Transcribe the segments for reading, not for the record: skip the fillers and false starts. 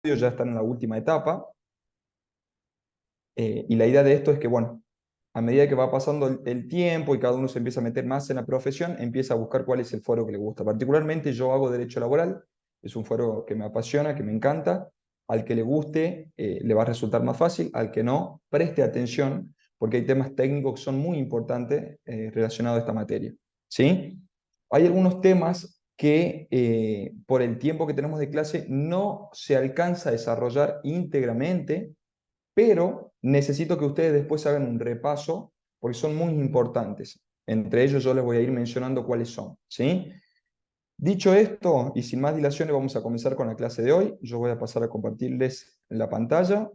ya están en la última etapa, y la idea de esto es que, bueno, a medida que va pasando el tiempo y cada uno se empieza a meter más en la profesión, empieza a buscar cuál es el foro que le gusta. Particularmente yo hago derecho laboral, es un foro que me apasiona, que me encanta. Al que le guste, le va a resultar más fácil, al que no, preste atención, porque hay temas técnicos que son muy importantes relacionados a esta materia. ¿Sí? Hay algunos temas que por el tiempo que tenemos de clase no se alcanza a desarrollar íntegramente, pero necesito que ustedes después hagan un repaso porque son muy importantes. Entre ellos yo les voy a ir mencionando cuáles son, ¿sí? Dicho esto, y sin más dilaciones, vamos a comenzar con la clase de hoy. Yo voy a pasar a compartirles la pantalla.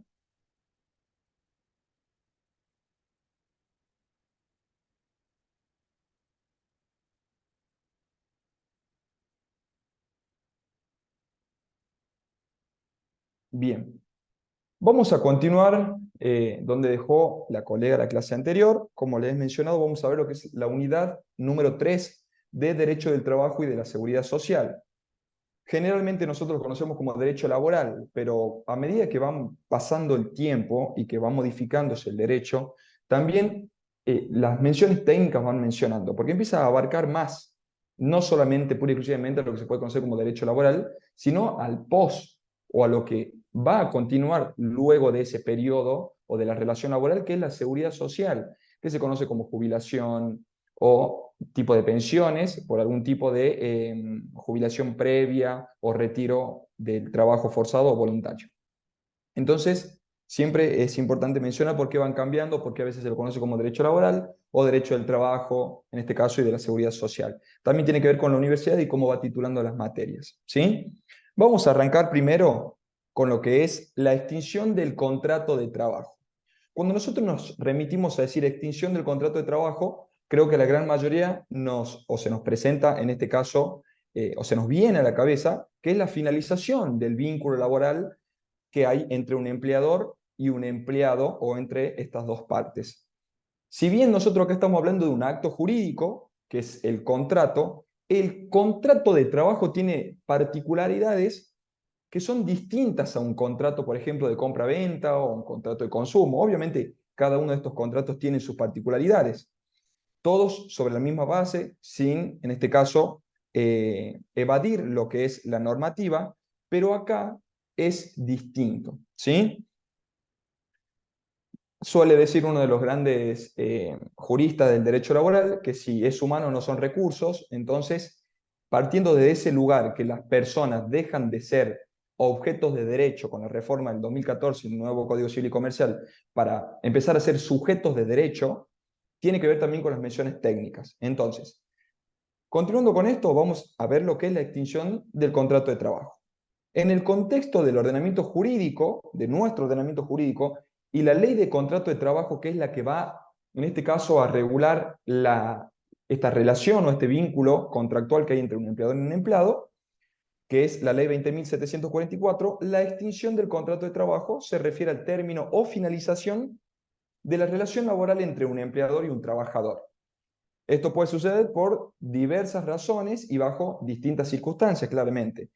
Bien, vamos a continuar donde dejó la colega la clase anterior. Como les he mencionado, vamos a ver lo que es la unidad número 3 de Derecho del Trabajo y de la Seguridad Social. Generalmente nosotros lo conocemos como derecho laboral, pero a medida que van pasando el tiempo y que va modificándose el derecho, también las menciones técnicas van mencionando, porque empieza a abarcar más, no solamente pura y exclusivamente lo que se puede conocer como derecho laboral, sino al post o a lo que va a continuar luego de ese periodo o de la relación laboral, que es la seguridad social, que se conoce como jubilación o tipo de pensiones por algún tipo de jubilación previa o retiro del trabajo forzado o voluntario. Entonces, siempre es importante mencionar por qué van cambiando, porque a veces se lo conoce como derecho laboral o derecho del trabajo, en este caso, y de la seguridad social. También tiene que ver con la universidad y cómo va titulando las materias. ¿Sí? Vamos a arrancar primero con lo que es la extinción del contrato de trabajo. Cuando nosotros nos remitimos a decir extinción del contrato de trabajo, creo que la gran mayoría o se nos presenta, en este caso, o se nos viene a la cabeza, que es la finalización del vínculo laboral que hay entre un empleador y un empleado o entre estas dos partes. Si bien nosotros acá estamos hablando de un acto jurídico, que es el contrato de trabajo tiene particularidades que son distintas a un contrato, por ejemplo, de compra-venta o un contrato de consumo. Obviamente, cada uno de estos contratos tiene sus particularidades, todos sobre la misma base, sin, en este caso, evadir lo que es la normativa, pero acá es distinto, ¿sí? Suele decir uno de los grandes juristas del derecho laboral que si es humano no son recursos, entonces, partiendo de ese lugar que las personas dejan de ser objetos de derecho con la reforma del 2014 el nuevo Código Civil y Comercial para empezar a ser sujetos de derecho, tiene que ver también con las menciones técnicas. Entonces, continuando con esto, vamos a ver lo que es la extinción del contrato de trabajo. En el contexto del ordenamiento jurídico, de nuestro ordenamiento jurídico, y la ley de contrato de trabajo, que es la que va, en este caso, a regular esta relación o este vínculo contractual que hay entre un empleador y un empleado, que es la ley 20.744, la extinción del contrato de trabajo se refiere al término o finalización de la relación laboral entre un empleador y un trabajador. Esto puede suceder por diversas razones y bajo distintas circunstancias, claramente.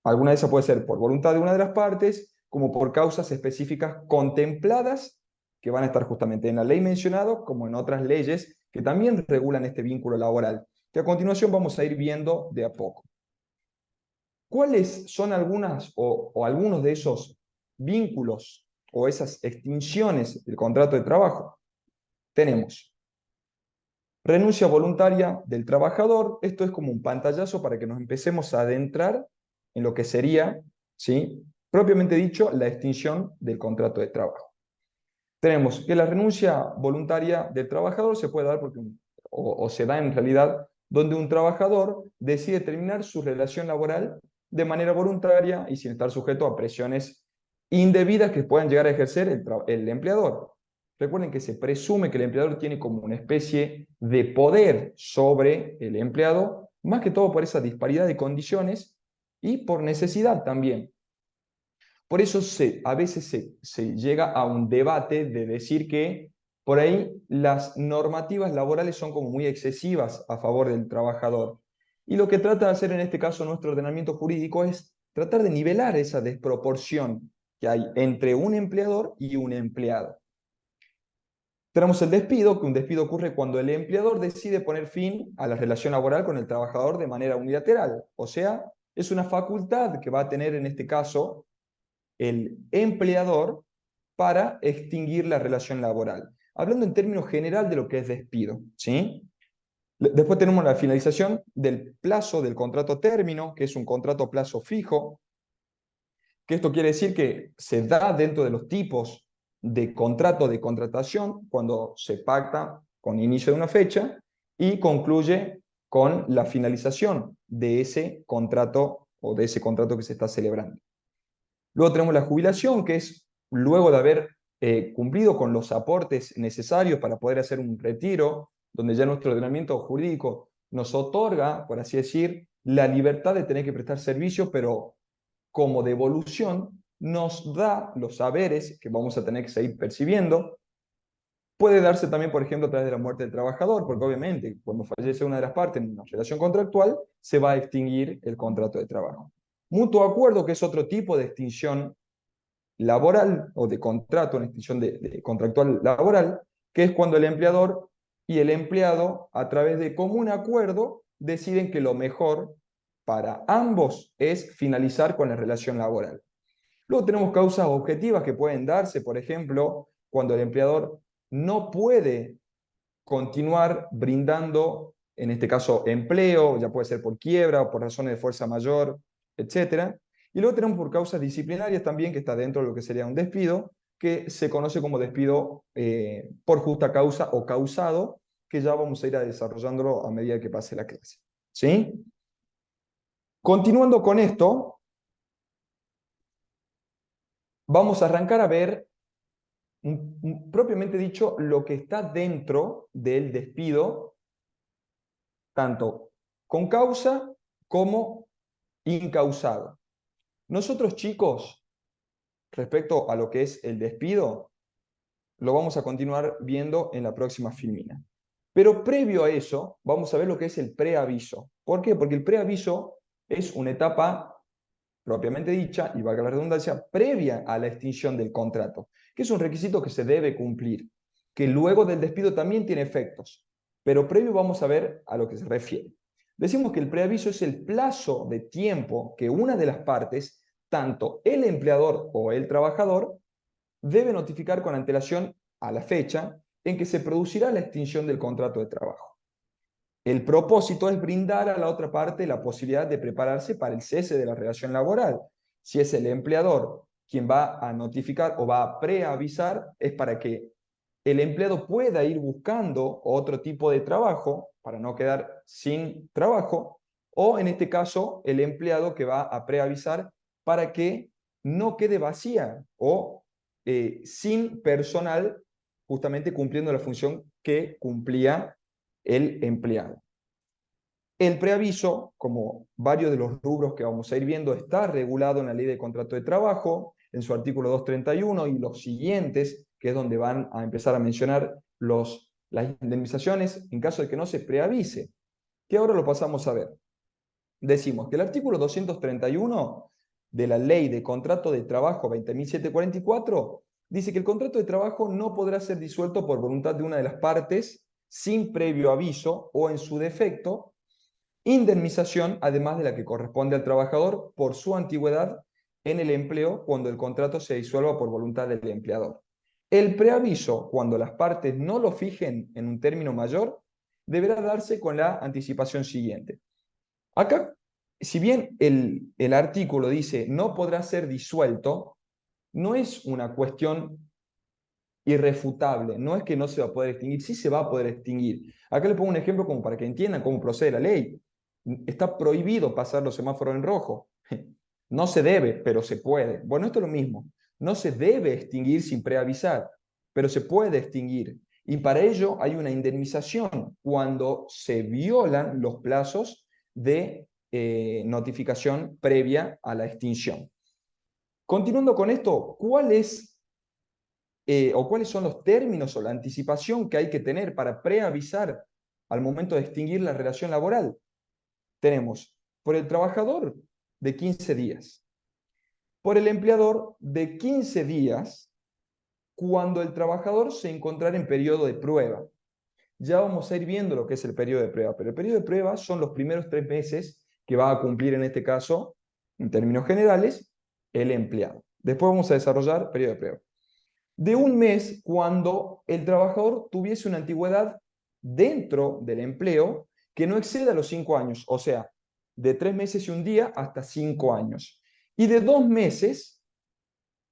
Alguna de esas puede ser por voluntad de una de las partes, como por causas específicas contempladas que van a estar justamente en la ley mencionado, como en otras leyes que también regulan este vínculo laboral, que a continuación vamos a ir viendo de a poco. ¿Cuáles son algunas o algunos de esos vínculos o esas extinciones del contrato de trabajo? Tenemos renuncia voluntaria del trabajador. Esto es como un pantallazo para que nos empecemos a adentrar en lo que sería, ¿sí?, propiamente dicho, la extinción del contrato de trabajo. Tenemos que la renuncia voluntaria del trabajador se puede dar o se da en realidad donde un trabajador decide terminar su relación laboral de manera voluntaria y sin estar sujeto a presiones indebidas que puedan llegar a ejercer el empleador. Recuerden que se presume que el empleador tiene como una especie de poder sobre el empleado, más que todo por esa disparidad de condiciones y por necesidad también. Por eso a veces se llega a un debate de decir que por ahí las normativas laborales son como muy excesivas a favor del trabajador. Y lo que trata de hacer en este caso nuestro ordenamiento jurídico es tratar de nivelar esa desproporción que hay entre un empleador y un empleado. Tenemos el despido, que un despido ocurre cuando el empleador decide poner fin a la relación laboral con el trabajador de manera unilateral. O sea, es una facultad que va a tener en este caso el empleador para extinguir la relación laboral. Hablando en términos general de lo que es despido, ¿sí? Después tenemos la finalización del plazo del contrato término, que es un contrato plazo fijo, que esto quiere decir que se da dentro de los tipos de contrato de contratación cuando se pacta con inicio de una fecha y concluye con la finalización de ese contrato o de ese contrato que se está celebrando. Luego tenemos la jubilación, que es luego de haber cumplido con los aportes necesarios para poder hacer un retiro, donde ya nuestro ordenamiento jurídico nos otorga, por así decir, la libertad de tener que prestar servicios, pero como devolución nos da los saberes que vamos a tener que seguir percibiendo. Puede darse también, por ejemplo, a través de la muerte del trabajador, porque obviamente cuando fallece una de las partes en una relación contractual, se va a extinguir el contrato de trabajo. Mutuo acuerdo, que es otro tipo de extinción laboral o de contrato, una extinción de contractual laboral, que es cuando el empleador y el empleado, a través de común acuerdo, deciden que lo mejor para ambos es finalizar con la relación laboral. Luego tenemos causas objetivas que pueden darse, por ejemplo, cuando el empleador no puede continuar brindando, en este caso, empleo, ya puede ser por quiebra o por razones de fuerza mayor, etc. Y luego tenemos por causas disciplinarias también, que está dentro de lo que sería un despido, que se conoce como despido por justa causa o causado, que ya vamos a ir desarrollándolo a medida que pase la clase. ¿Sí? Continuando con esto, vamos a arrancar a ver, propiamente dicho, lo que está dentro del despido, tanto con causa como incausado. Nosotros, chicos, respecto a lo que es el despido, lo vamos a continuar viendo en la próxima filmina. Pero previo a eso, vamos a ver lo que es el preaviso. ¿Por qué? Porque el preaviso es una etapa propiamente dicha, y valga la redundancia, previa a la extinción del contrato, que es un requisito que se debe cumplir, que luego del despido también tiene efectos, pero previo vamos a ver a lo que se refiere. Decimos que el preaviso es el plazo de tiempo que una de las partes, tanto el empleador o el trabajador, debe notificar con antelación a la fecha en que se producirá la extinción del contrato de trabajo. El propósito es brindar a la otra parte la posibilidad de prepararse para el cese de la relación laboral. Si es el empleador quien va a notificar o va a preavisar, es para que el empleado pueda ir buscando otro tipo de trabajo para no quedar sin trabajo, o en este caso el empleado que va a preavisar para que no quede vacía o sin personal, justamente cumpliendo la función que cumplía el empleado. El preaviso, como varios de los rubros que vamos a ir viendo, está regulado en la Ley de Contrato de Trabajo, en su artículo 231 y los siguientes, que es donde van a empezar a mencionar las indemnizaciones en caso de que no se preavise, que ahora lo pasamos a ver. Decimos que el artículo 231 de la Ley de Contrato de Trabajo 20.744 dice que el contrato de trabajo no podrá ser disuelto por voluntad de una de las partes sin previo aviso o, en su defecto, indemnización, además de la que corresponde al trabajador por su antigüedad en el empleo cuando el contrato se disuelva por voluntad del empleador. El preaviso, cuando las partes no lo fijen en un término mayor, deberá darse con la anticipación siguiente. Acá, si bien el artículo dice no podrá ser disuelto, no es una cuestión irrefutable, no es que no se va a poder extinguir, sí se va a poder extinguir. Acá les pongo un ejemplo como para que entiendan cómo procede la ley. Está prohibido pasar los semáforos en rojo. No se debe, pero se puede. Bueno, esto es lo mismo. No se debe extinguir sin preavisar, pero se puede extinguir. Y para ello hay una indemnización cuando se violan los plazos de notificación previa a la extinción. Continuando con esto, ¿cuáles son los términos o la anticipación que hay que tener para preavisar al momento de extinguir la relación laboral? Tenemos por el trabajador de 15 días, por el empleador de 15 días cuando el trabajador se encontrara en periodo de prueba. Ya vamos a ir viendo lo que es el periodo de prueba, pero el periodo de prueba son los primeros 3 meses que va a cumplir en este caso, en términos generales, el empleado. Después vamos a desarrollar periodo de prueba. De un mes cuando el trabajador tuviese una antigüedad dentro del empleo que no exceda los 5 años, o sea, de 3 meses y un día hasta 5 años. Y de 2 meses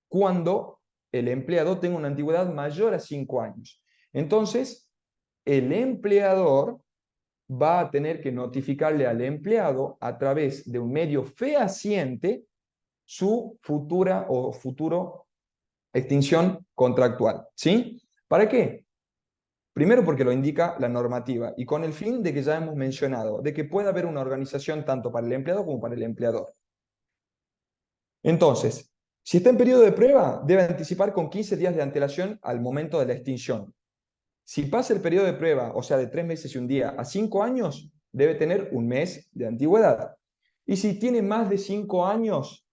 cuando el empleado tenga una antigüedad mayor a 5 años. Entonces, el empleador va a tener que notificarle al empleado a través de un medio fehaciente su futura o futuro extinción contractual. ¿Sí? ¿Para qué? Primero porque lo indica la normativa y con el fin de que ya hemos mencionado, de que pueda haber una organización tanto para el empleado como para el empleador. Entonces, si está en periodo de prueba, debe anticipar con 15 días de antelación al momento de la extinción. Si pasa el periodo de prueba, o sea, de 3 meses y un día a 5 años, debe tener un mes de antigüedad. Y si tiene más de 5 años,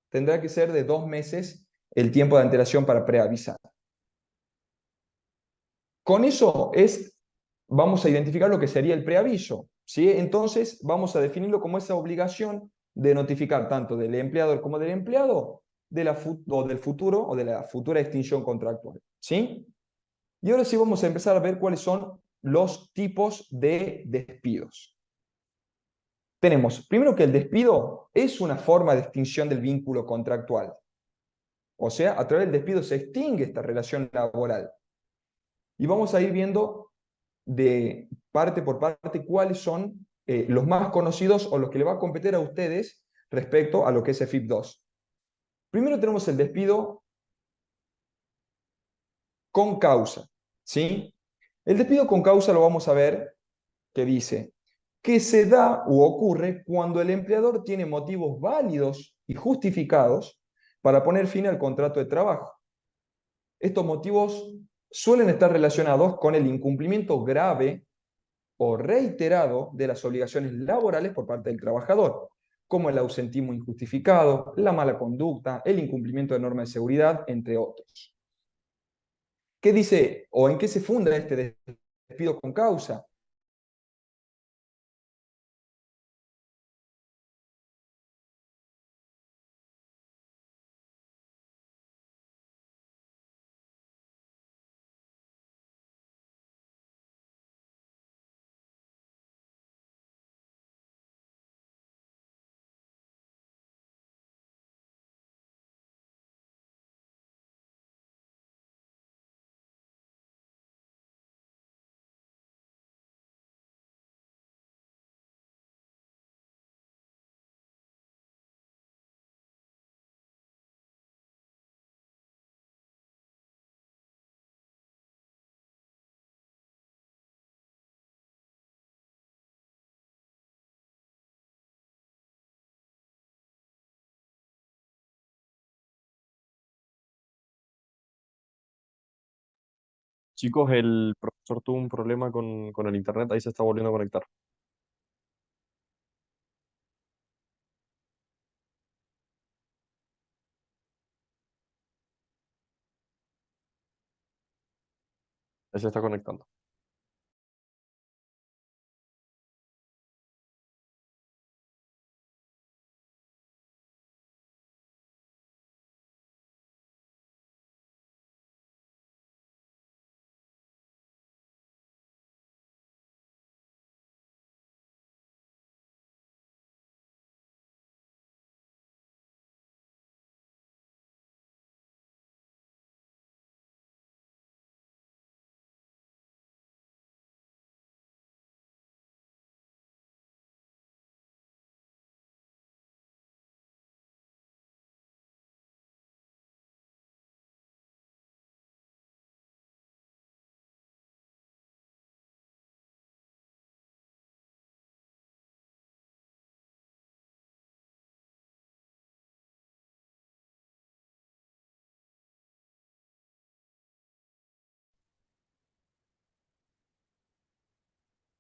tendrá que ser de 2 meses el tiempo de antelación para preavisar. Con eso vamos a identificar lo que sería el preaviso, ¿sí? Entonces, vamos a definirlo como esa obligación de notificar tanto del empleador como del empleado o del futuro o de la futura extinción contractual, ¿sí? Y ahora sí vamos a empezar a ver cuáles son los tipos de despidos. Tenemos, primero que el despido es una forma de extinción del vínculo contractual. O sea, a través del despido se extingue esta relación laboral. Y vamos a ir viendo de parte por parte cuáles son los más conocidos o los que le va a competir a ustedes respecto a lo que es EFIP 2. Primero tenemos el despido con causa, ¿sí? El despido con causa lo vamos a ver que dice que se da u ocurre cuando el empleador tiene motivos válidos y justificados para poner fin al contrato de trabajo. Estos motivos suelen estar relacionados con el incumplimiento grave o reiterado de las obligaciones laborales por parte del trabajador, como el ausentismo injustificado, la mala conducta, el incumplimiento de normas de seguridad, entre otros. ¿Qué dice o en qué se funda este despido con causa? Chicos, el profesor tuvo un problema con el internet, ahí se está volviendo a conectar. Ahí se está conectando.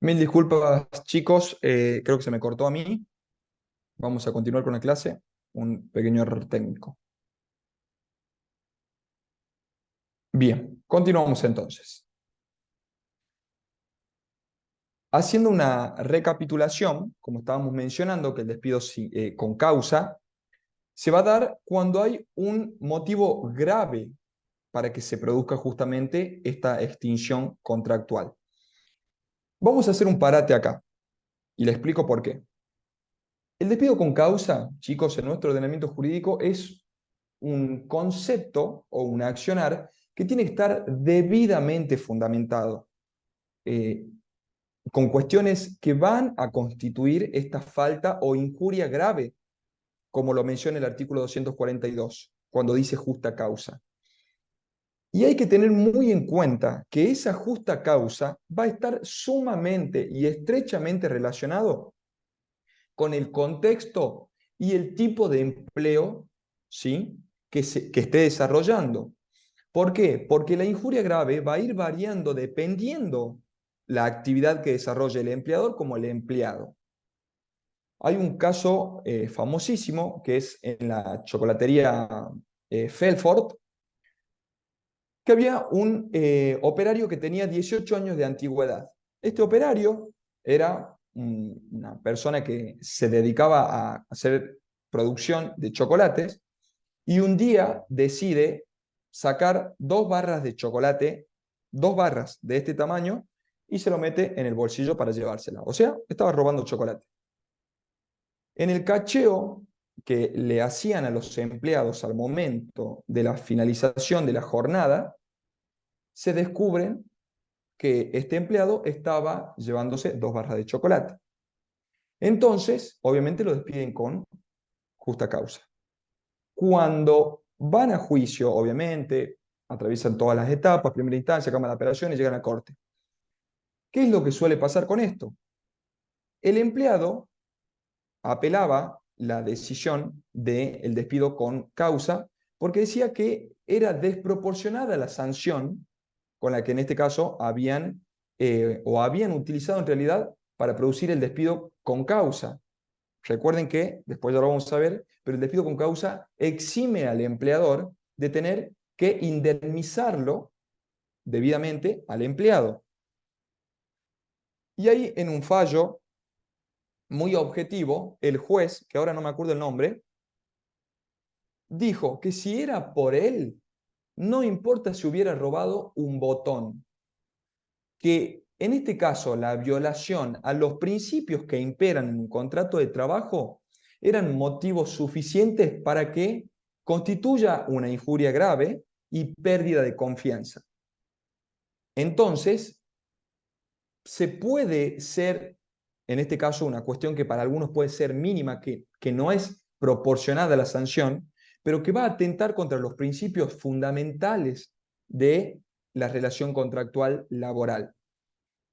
Mil disculpas, chicos, creo que se me cortó a mí. Vamos a continuar con la clase. Un pequeño error técnico. Bien, continuamos entonces. Haciendo una recapitulación, como estábamos mencionando, que el despido con causa se va a dar cuando hay un motivo grave para que se produzca justamente esta extinción contractual. Vamos a hacer un parate acá y le explico por qué. El despido con causa, chicos, en nuestro ordenamiento jurídico es un concepto o un accionar que tiene que estar debidamente fundamentado, eh, con cuestiones que van a constituir esta falta o injuria grave, como lo menciona el artículo 242, cuando dice justa causa. Y hay que tener muy en cuenta que esa justa causa va a estar sumamente y estrechamente relacionado con el contexto y el tipo de empleo, ¿sí?, que esté desarrollando. ¿Por qué? Porque la injuria grave va a ir variando dependiendo la actividad que desarrolle el empleador como el empleado. Hay un caso famosísimo que es en la chocolatería Felford, que había un operario que tenía 18 años de antigüedad. Este operario era una persona que se dedicaba a hacer producción de chocolates y un día decide sacar 2 barras de chocolate, 2 barras de este tamaño, y se lo mete en el bolsillo para llevársela. O sea, estaba robando chocolate. En el cacheo que le hacían a los empleados al momento de la finalización de la jornada, se descubren que este empleado estaba llevándose 2 barras de chocolate. Entonces, obviamente lo despiden con justa causa. Cuando van a juicio, obviamente, atraviesan todas las etapas, primera instancia, Cámara de Apelaciones, llegan a corte. ¿Qué es lo que suele pasar con esto? El empleado apelaba la decisión del despido con causa porque decía que era desproporcionada la sanción con la que en este caso habían utilizado en realidad para producir el despido con causa. Recuerden que, después ya lo vamos a ver, pero el despido con causa exime al empleador de tener que indemnizarlo debidamente al empleado. Y ahí, en un fallo muy objetivo, el juez, que ahora no me acuerdo el nombre, dijo que si era por él, no importa si hubiera robado un botón, que en este caso la violación a los principios que imperan en un contrato de trabajo eran motivos suficientes para que constituya una injuria grave y pérdida de confianza. Entonces, se puede ser, en este caso, una cuestión que para algunos puede ser mínima, que no es proporcionada a la sanción, pero que va a atentar contra los principios fundamentales de la relación contractual laboral.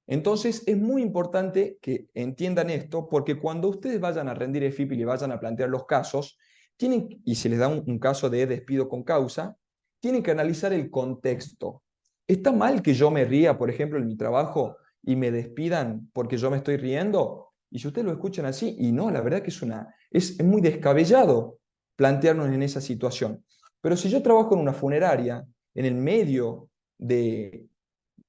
Entonces, es muy importante que entiendan esto, porque cuando ustedes vayan a rendir EFIP y le vayan a plantear los casos, y se les da un caso de despido con causa, tienen que analizar el contexto. ¿Está mal que yo me ría, por ejemplo, en mi trabajo y me despidan porque yo me estoy riendo? Y si ustedes lo escuchan así, y no, la verdad que es muy descabellado plantearnos en esa situación. Pero si yo trabajo en una funeraria, en el medio de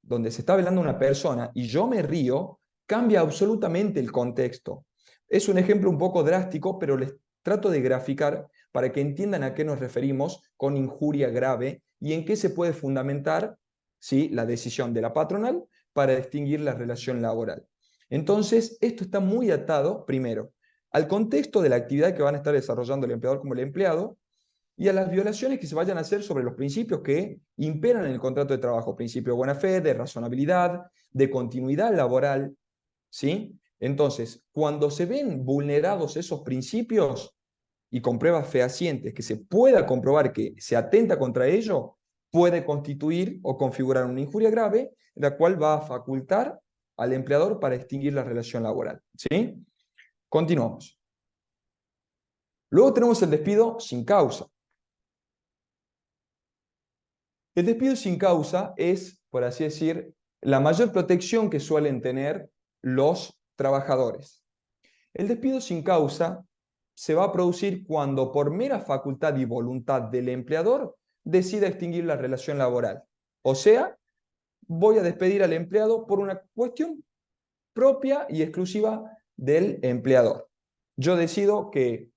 donde se está velando una persona y yo me río, cambia absolutamente el contexto. Es un ejemplo un poco drástico, pero les trato de graficar para que entiendan a qué nos referimos con injuria grave y en qué se puede fundamentar, ¿sí?, la decisión de la patronal para extinguir la relación laboral. Entonces, esto está muy atado, primero, al contexto de la actividad que van a estar desarrollando el empleador como el empleado, y a las violaciones que se vayan a hacer sobre los principios que imperan en el contrato de trabajo, principio de buena fe, de razonabilidad, de continuidad laboral, ¿sí? Entonces, cuando se ven vulnerados esos principios y con pruebas fehacientes que se pueda comprobar que se atenta contra ello, puede constituir o configurar una injuria grave, la cual va a facultar al empleador para extinguir la relación laboral, ¿sí? Continuamos. Luego tenemos el despido sin causa. El despido sin causa es, por así decir, la mayor protección que suelen tener los trabajadores. El despido sin causa se va a producir cuando, por mera facultad y voluntad del empleador, decida extinguir la relación laboral. O sea, voy a despedir al empleado por una cuestión propia y exclusiva del empleador. Yo decido que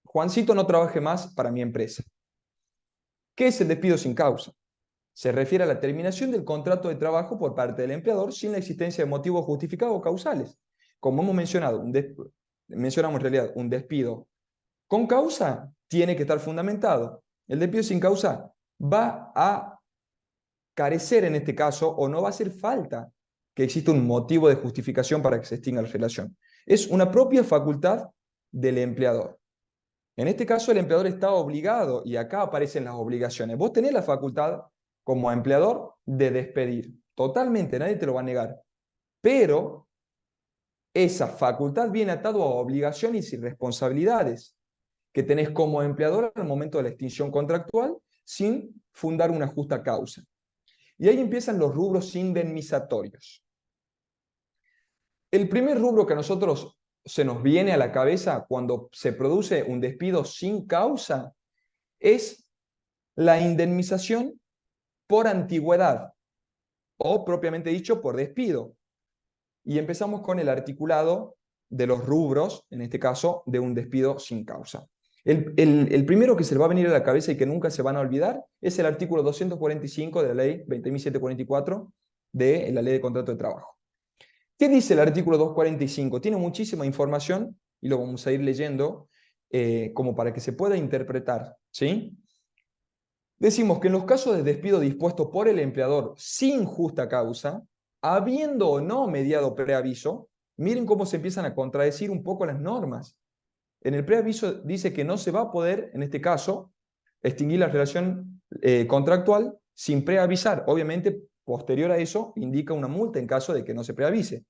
Juancito no trabaje más para mi empresa. ¿Qué es el despido sin causa? Se refiere a la terminación del contrato de trabajo por parte del empleador sin la existencia de motivos justificados o causales. Como hemos mencionado, mencionamos en realidad un despido con causa tiene que estar fundamentado. El despido sin causa va a carecer en este caso o no va a hacer falta que exista un motivo de justificación para que se extinga la relación. Es una propia facultad del empleador. En este caso el empleador está obligado, y acá aparecen las obligaciones. Vos tenés la facultad como empleador de despedir. Totalmente, nadie te lo va a negar. Pero esa facultad viene atado a obligaciones y responsabilidades que tenés como empleador al momento de la extinción contractual sin fundar una justa causa. Y ahí empiezan los rubros indemnizatorios. El primer rubro que a nosotros se nos viene a la cabeza cuando se produce un despido sin causa es la indemnización por antigüedad o propiamente dicho por despido. Y empezamos con el articulado de los rubros, en este caso, de un despido sin causa. El primero que se le va a venir a la cabeza y que nunca se van a olvidar es el artículo 245 de la ley 20.744 de la ley de contrato de trabajo. ¿Qué dice el artículo 245? Tiene muchísima información y lo vamos a ir leyendo como para que se pueda interpretar, ¿sí? Decimos que en los casos de despido dispuesto por el empleador sin justa causa, habiendo o no mediado preaviso, miren cómo se empiezan a contradecir un poco las normas. En el preaviso dice que no se va a poder, en este caso, extinguir la relación contractual sin preavisar. Obviamente, posterior a eso, indica una multa en caso de que no se preavise.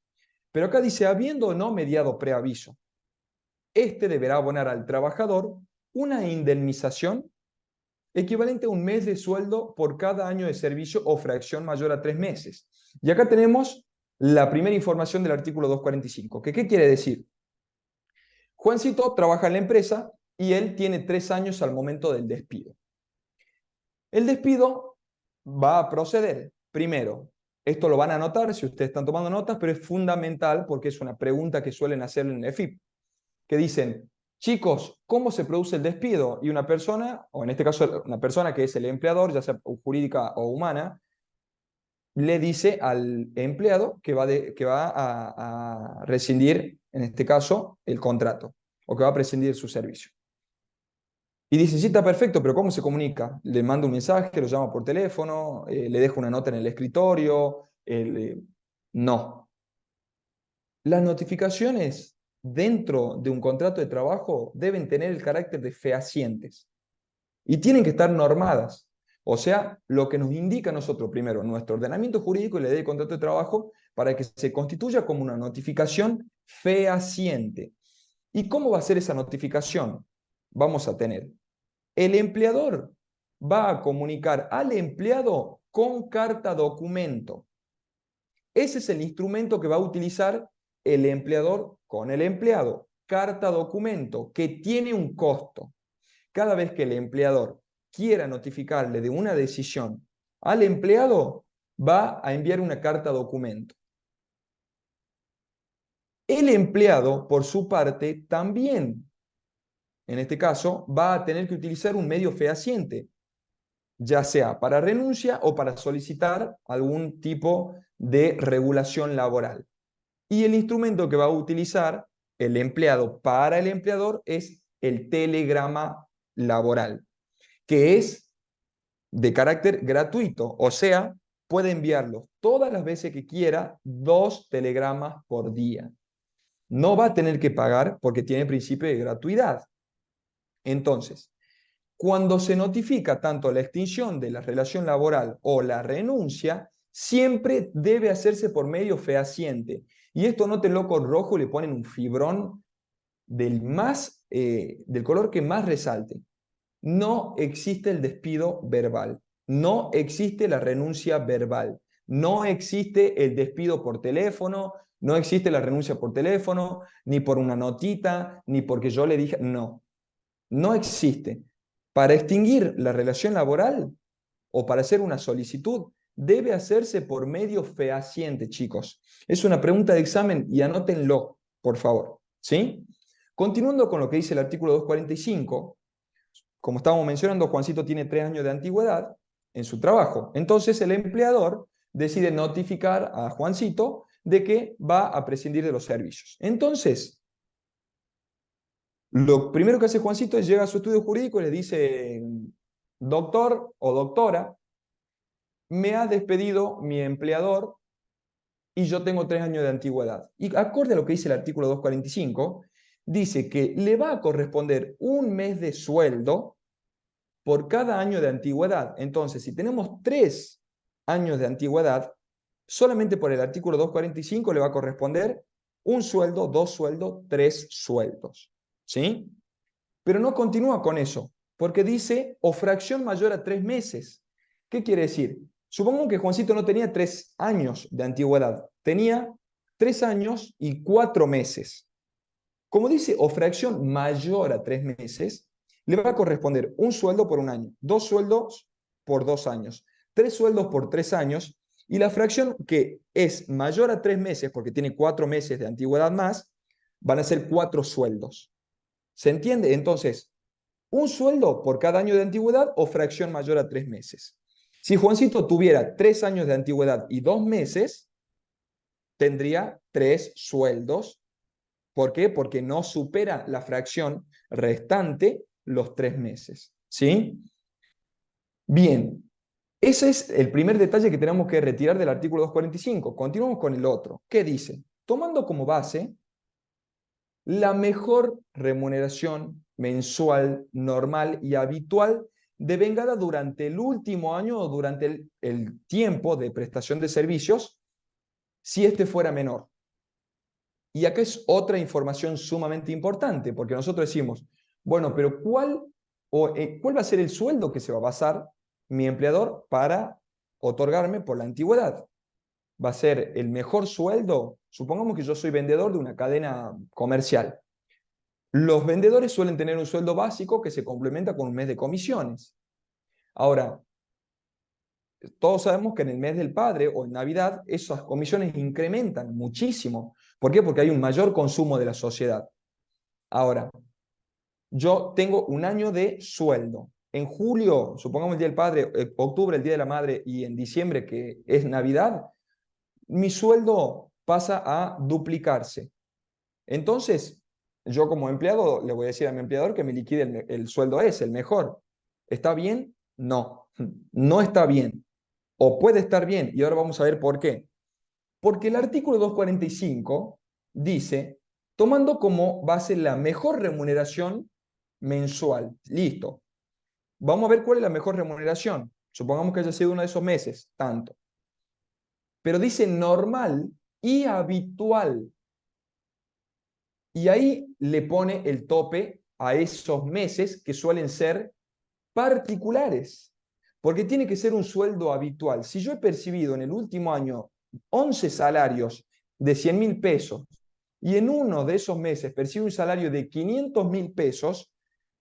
Pero acá dice, habiendo o no mediado preaviso, este deberá abonar al trabajador una indemnización equivalente a un mes de sueldo por cada año de servicio o fracción mayor a 3 meses. Y acá tenemos la primera información del artículo 245. ¿Qué quiere decir? Juancito trabaja en la empresa y él tiene 3 años al momento del despido. El despido va a proceder. Primero, esto lo van a anotar si ustedes están tomando notas, pero es fundamental porque es una pregunta que suelen hacer en el EFIP, que dicen, chicos, ¿cómo se produce el despido? Y una persona, o en este caso una persona que es el empleador, ya sea jurídica o humana, le dice al empleado que va a rescindir, en este caso, el contrato, o que va a prescindir su servicio. Y dice, sí, está perfecto, pero ¿cómo se comunica? Le manda un mensaje, lo llama por teléfono, le deja una nota en el escritorio. No. Las notificaciones dentro de un contrato de trabajo deben tener el carácter de fehacientes y tienen que estar normadas. O sea, lo que nos indica a nosotros primero nuestro ordenamiento jurídico y la ley de contrato de trabajo para que se constituya como una notificación fehaciente. ¿Y cómo va a ser esa notificación? Vamos a tener, el empleador va a comunicar al empleado con carta documento. Ese es el instrumento que va a utilizar el empleador con el empleado. Carta documento, que tiene un costo. Cada vez que el empleador quiera notificarle de una decisión al empleado, va a enviar una carta documento. El empleado, por su parte, también, en este caso, va a tener que utilizar un medio fehaciente, ya sea para renuncia o para solicitar algún tipo de regulación laboral. Y el instrumento que va a utilizar el empleado para el empleador es el telegrama laboral, que es de carácter gratuito, o sea, puede enviarlo todas las veces que quiera, 2 telegramas por día. No va a tener que pagar porque tiene principio de gratuidad. Entonces, cuando se notifica tanto la extinción de la relación laboral o la renuncia, siempre debe hacerse por medio fehaciente. Y esto no te lo con rojo, le ponen un fibrón del color que más resalte. No existe el despido verbal, no existe la renuncia verbal, no existe el despido por teléfono, no existe la renuncia por teléfono, ni por una notita, ni porque yo le dije, no, no existe. Para extinguir la relación laboral o para hacer una solicitud, debe hacerse por medio fehaciente, chicos. Es una pregunta de examen y anótenlo, por favor. ¿Sí? Continuando con lo que dice el artículo 245, como estábamos mencionando, Juancito tiene 3 años de antigüedad en su trabajo. Entonces el empleador decide notificar a Juancito de que va a prescindir de los servicios. Entonces, lo primero que hace Juancito es llega a su estudio jurídico y le dice, doctor o doctora, me ha despedido mi empleador y yo tengo 3 años de antigüedad. Y acorde a lo que dice el artículo 245, dice que le va a corresponder un mes de sueldo por cada año de antigüedad. Entonces, si tenemos 3 años de antigüedad, solamente por el artículo 245 le va a corresponder un sueldo, 2 sueldos, 3 sueldos. ¿Sí? Pero no continúa con eso, porque dice o fracción mayor a 3 meses. ¿Qué quiere decir? Supongamos que Juancito no tenía 3 años de antigüedad, tenía 3 años y 4 meses. Como dice o fracción mayor a 3 meses, le va a corresponder un sueldo por un año, 2 sueldos por 2 años, 3 sueldos por 3 años, y la fracción que es mayor a 3 meses, porque tiene 4 meses de antigüedad más, van a ser 4 sueldos. ¿Se entiende? Entonces, un sueldo por cada año de antigüedad o fracción mayor a 3 meses. Si Juancito tuviera 3 años de antigüedad y 2 meses, tendría 3 sueldos. ¿Por qué? Porque no supera la fracción restante los 3 meses. ¿Sí? Bien, ese es el primer detalle que tenemos que retirar del artículo 245. Continuamos con el otro. ¿Qué dice? Tomando como base la mejor remuneración mensual, normal y habitual devengada durante el último año o durante el tiempo de prestación de servicios, si este fuera menor. Y acá es otra información sumamente importante, porque nosotros decimos, bueno, pero ¿cuál va a ser el sueldo que se va a basar mi empleador para otorgarme por la antigüedad? ¿Va a ser el mejor sueldo? Supongamos que yo soy vendedor de una cadena comercial. Los vendedores suelen tener un sueldo básico que se complementa con un mes de comisiones. Ahora, todos sabemos que en el mes del padre o en Navidad esas comisiones incrementan muchísimo. ¿Por qué? Porque hay un mayor consumo de la sociedad. Ahora, yo tengo un año de sueldo. En julio, supongamos el Día del Padre, octubre el Día de la Madre y en diciembre, que es Navidad, mi sueldo pasa a duplicarse. Entonces, yo como empleado le voy a decir a mi empleador que me liquide el sueldo ese, el mejor. ¿Está bien? No, no está bien. O puede estar bien, y ahora vamos a ver por qué. Porque el artículo 245 dice, tomando como base la mejor remuneración mensual. Listo. Vamos a ver cuál es la mejor remuneración. Supongamos que haya sido uno de esos meses, tanto. Pero dice normal y habitual. Y ahí le pone el tope a esos meses que suelen ser particulares, porque tiene que ser un sueldo habitual. Si yo he percibido en el último año 11 salarios de 100.000 pesos y en uno de esos meses percibo un salario de 500.000 pesos,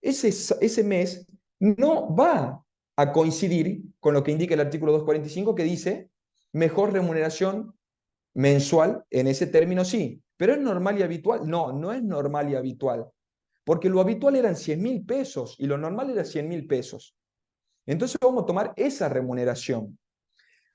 ese mes no va a coincidir con lo que indica el artículo 245 que dice mejor remuneración mensual, en ese término sí, pero ¿es normal y habitual? No, no es normal y habitual, porque lo habitual eran 100.000 pesos y lo normal era 100.000 pesos. Entonces vamos a tomar esa remuneración.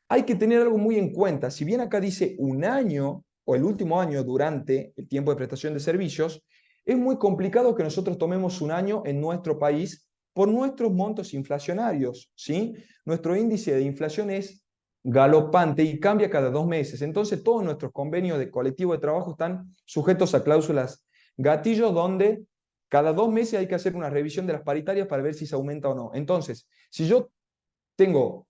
Hay que tener algo muy en cuenta, si bien acá dice un año o el último año durante el tiempo de prestación de servicios, es muy complicado que nosotros tomemos un año en nuestro país por nuestros montos inflacionarios, ¿sí? Nuestro índice de inflación es galopante y cambia cada 2 meses. Entonces todos nuestros convenios de colectivo de trabajo están sujetos a cláusulas gatillo donde cada 2 meses hay que hacer una revisión de las paritarias para ver si se aumenta o no. Entonces, si yo tengo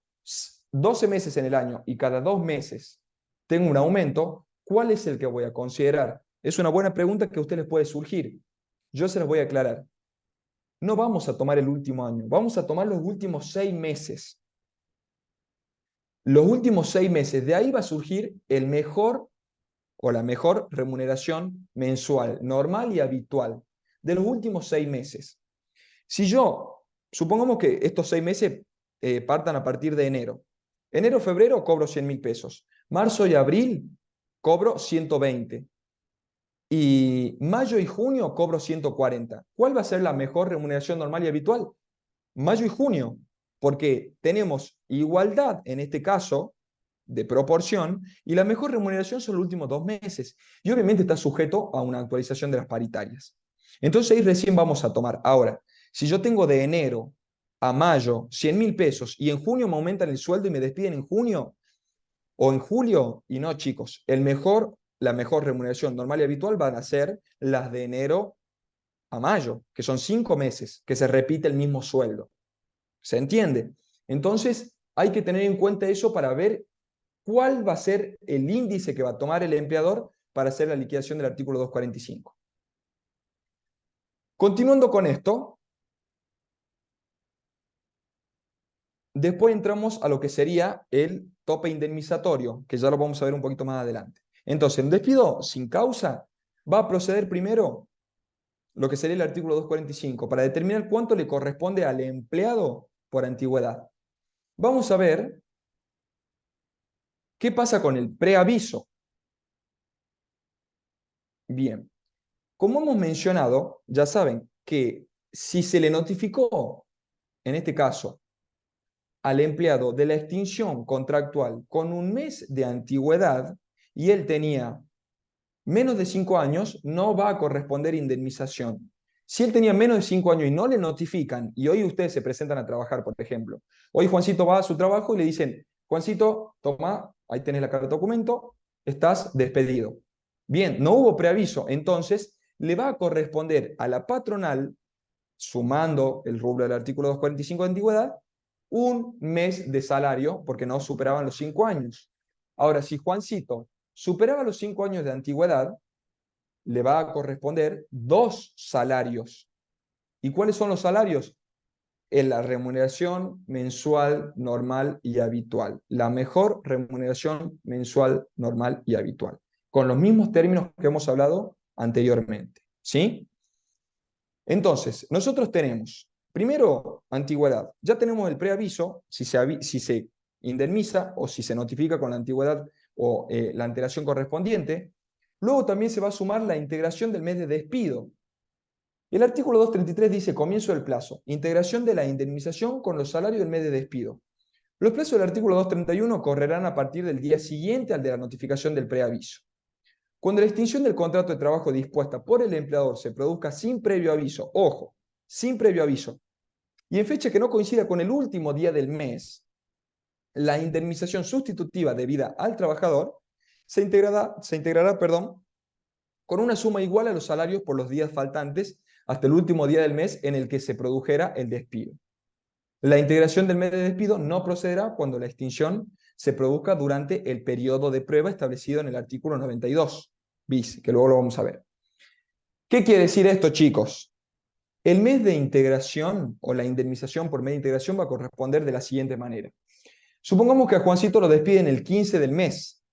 12 meses en el año y cada 2 meses tengo un aumento, ¿cuál es el que voy a considerar? Es una buena pregunta que a ustedes les puede surgir. Yo se las voy a aclarar. No vamos a tomar el último año, vamos a tomar los últimos 6 meses. Los últimos 6 meses, de ahí va a surgir el mejor o la mejor remuneración mensual, normal y habitual, de los últimos 6 meses. Si yo, supongamos que estos 6 meses partan a partir de enero, Enero, febrero cobro 100.000 pesos. Marzo y abril cobro 120. Y mayo y junio cobro 140. ¿Cuál va a ser la mejor remuneración normal y habitual? Mayo y junio, porque tenemos igualdad en este caso de proporción y la mejor remuneración son los últimos 2 meses. Y obviamente está sujeto a una actualización de las paritarias. Entonces ahí recién vamos a tomar. Ahora, si yo tengo de enero a mayo 100.000 pesos y en junio me aumentan el sueldo y me despiden en junio o en julio, y no, chicos, la mejor remuneración normal y habitual van a ser las de enero a mayo, que son 5 meses, que se repite el mismo sueldo. ¿Se entiende? Entonces, hay que tener en cuenta eso para ver cuál va a ser el índice que va a tomar el empleador para hacer la liquidación del artículo 245. Continuando con esto, después entramos a lo que sería el tope indemnizatorio, que ya lo vamos a ver un poquito más adelante. Entonces, un despido sin causa va a proceder primero lo que sería el artículo 245 para determinar cuánto le corresponde al empleado por antigüedad. Vamos a ver qué pasa con el preaviso. Bien, como hemos mencionado, ya saben que si se le notificó, en este caso, al empleado de la extinción contractual con un mes de antigüedad y él tenía menos de 5 años, no va a corresponder indemnización. Si él tenía menos de 5 años y no le notifican, y hoy ustedes se presentan a trabajar, por ejemplo, hoy Juancito va a su trabajo y le dicen, Juancito, toma, ahí tenés la carta de documento, estás despedido. Bien, no hubo preaviso, entonces le va a corresponder a la patronal, sumando el rubro del artículo 245 de antigüedad, un mes de salario porque no superaban los 5 años. Ahora, si Juancito superaba los 5 años de antigüedad, le va a corresponder 2 salarios. ¿Y cuáles son los salarios? En la remuneración mensual normal y habitual. La mejor remuneración mensual normal y habitual. Con los mismos términos que hemos hablado anteriormente. ¿Sí? Entonces, nosotros tenemos, primero, antigüedad. Ya tenemos el preaviso, si se indemniza o si se notifica con la antigüedad o la antelación correspondiente. Luego también se va a sumar la integración del mes de despido. El artículo 233 dice comienzo del plazo, integración de la indemnización con los salarios del mes de despido. Los plazos del artículo 231 correrán a partir del día siguiente al de la notificación del preaviso. Cuando la extinción del contrato de trabajo dispuesta por el empleador se produzca sin previo aviso, ojo, sin previo aviso, y en fecha que no coincida con el último día del mes, la indemnización sustitutiva debida al trabajador se integrará, con una suma igual a los salarios por los días faltantes hasta el último día del mes en el que se produjera el despido. La integración del mes de despido no procederá cuando la extinción se produzca durante el periodo de prueba establecido en el artículo 92 bis, que luego lo vamos a ver. ¿Qué quiere decir esto, chicos? El mes de integración o la indemnización por mes de integración va a corresponder de la siguiente manera. Supongamos que a Juancito lo despiden el 15 del mes.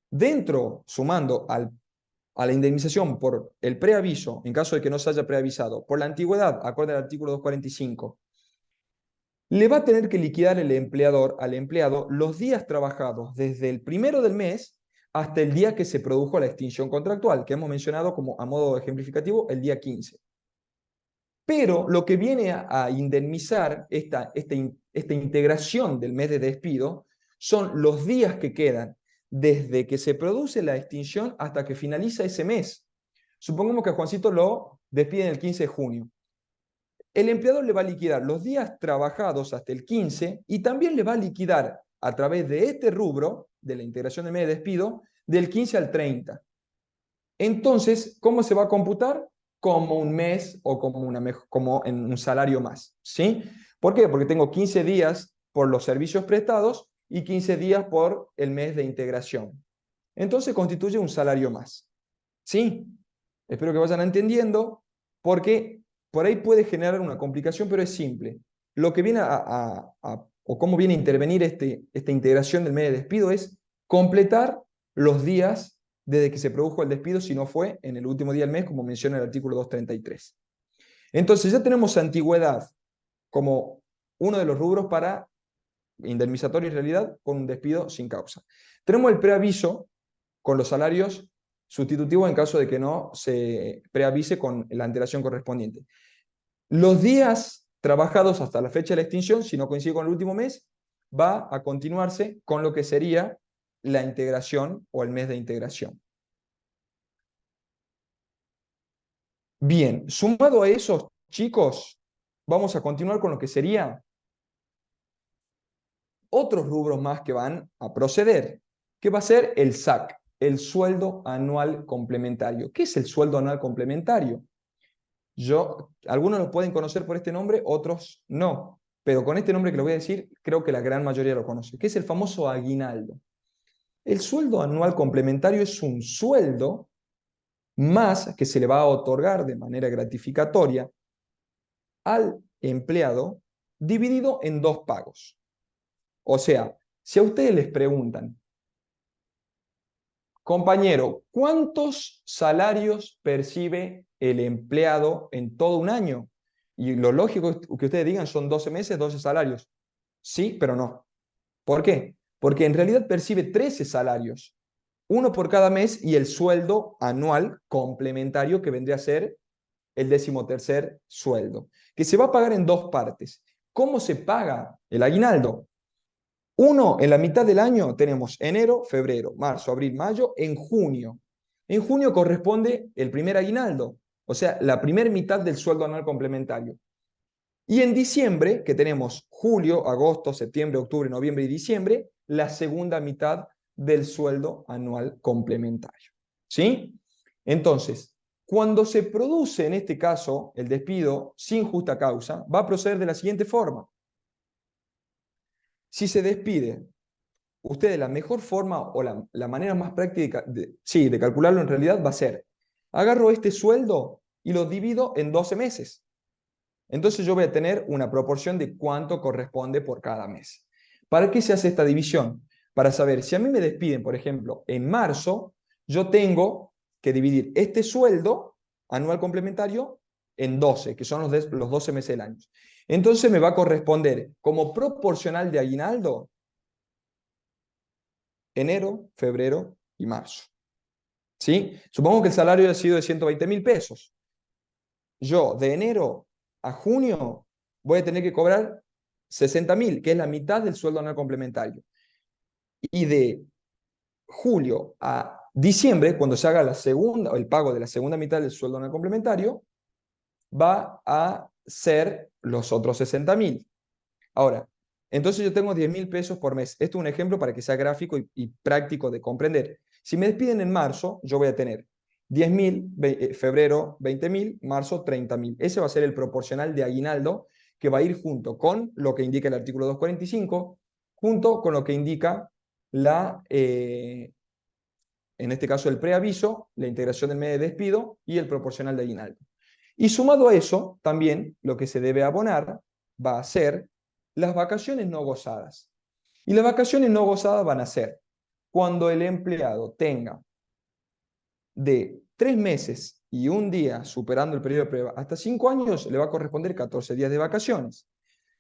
Dentro, sumando a la indemnización por el preaviso, en caso de que no se haya preavisado, por la antigüedad, acorde al artículo 245, le va a tener que liquidar el empleador al empleado los días trabajados desde el primero del mes hasta el día que se produjo la extinción contractual, que hemos mencionado como a modo ejemplificativo el día 15. Pero lo que viene a indemnizar esta integración del mes de despido son los días que quedan desde que se produce la extinción hasta que finaliza ese mes. Supongamos que a Juancito lo despiden el 15 de junio. El empleador le va a liquidar los días trabajados hasta el 15 y también le va a liquidar a través de este rubro de la integración del mes de despido del 15 al 30. Entonces, ¿cómo se va a computar? Como un mes o como en un salario más. ¿Sí? ¿Por qué? Porque tengo 15 días por los servicios prestados y 15 días por el mes de integración. Entonces constituye un salario más. ¿Sí? Espero que vayan entendiendo, porque por ahí puede generar una complicación, pero es simple. Lo que viene o cómo viene a intervenir esta integración del medio de despido es completar los días desde que se produjo el despido, si no fue en el último día del mes, como menciona el artículo 233. Entonces ya tenemos antigüedad como uno de los rubros para indemnizatorio en realidad, con un despido sin causa. Tenemos el preaviso con los salarios sustitutivos en caso de que no se preavise con la antelación correspondiente. Los días trabajados hasta la fecha de la extinción, si no coincide con el último mes, va a continuarse con lo que sería la integración o el mes de integración. Bien, sumado a esos chicos, vamos a continuar con lo que sería otros rubros más que van a proceder, que va a ser el SAC, el sueldo anual complementario. ¿Qué es el sueldo anual complementario? Algunos lo pueden conocer por este nombre, otros no. Pero con este nombre que lo voy a decir, creo que la gran mayoría lo conoce, que es el famoso aguinaldo. El sueldo anual complementario es un sueldo más que se le va a otorgar de manera gratificatoria al empleado dividido en dos pagos. O sea, si a ustedes les preguntan, compañero, ¿cuántos salarios percibe el empleado en todo un año? Y lo lógico es que ustedes digan son 12 meses, 12 salarios. Sí, pero no. ¿Por qué? Porque en realidad percibe 13 salarios, uno por cada mes y el sueldo anual complementario que vendría a ser el 13º sueldo, que se va a pagar en dos partes. ¿Cómo se paga el aguinaldo? Uno, en la mitad del año tenemos enero, febrero, marzo, abril, mayo, en junio. En junio corresponde el primer aguinaldo, o sea, la primera mitad del sueldo anual complementario. Y en diciembre, que tenemos julio, agosto, septiembre, octubre, noviembre y diciembre, la segunda mitad del sueldo anual complementario. ¿Sí? Entonces, cuando se produce en este caso el despido sin justa causa, va a proceder de la siguiente forma. Si se despide, ustedes la mejor forma o la manera más práctica de calcularlo en realidad va a ser, agarro este sueldo y lo divido en 12 meses. Entonces yo voy a tener una proporción de cuánto corresponde por cada mes. ¿Para qué se hace esta división? Para saber, si a mí me despiden, por ejemplo, en marzo, yo tengo que dividir este sueldo anual complementario en 12, que son los 12 meses del año. Entonces me va a corresponder como proporcional de aguinaldo enero, febrero y marzo. ¿Sí? Supongo que el salario ha sido de 120.000 pesos. Yo de enero a junio voy a tener que cobrar 60.000, que es la mitad del sueldo anual complementario. Y de julio a diciembre, cuando se haga el pago de la segunda mitad del sueldo anual complementario, va a ser los otros 60.000. Ahora, entonces yo tengo 10.000 pesos por mes. Esto es un ejemplo para que sea gráfico y práctico de comprender. Si me despiden en marzo, yo voy a tener 10.000, febrero 20.000, marzo 30.000. Ese va a ser el proporcional de aguinaldo que va a ir junto con lo que indica el artículo 245, junto con lo que indica en este caso el preaviso, la integración del mes de despido y el proporcional de aguinaldo. Y sumado a eso, también lo que se debe abonar va a ser las vacaciones no gozadas. Y las vacaciones no gozadas van a ser cuando el empleado tenga de 3 meses y un día superando el periodo de prueba hasta 5 años, le va a corresponder 14 días de vacaciones.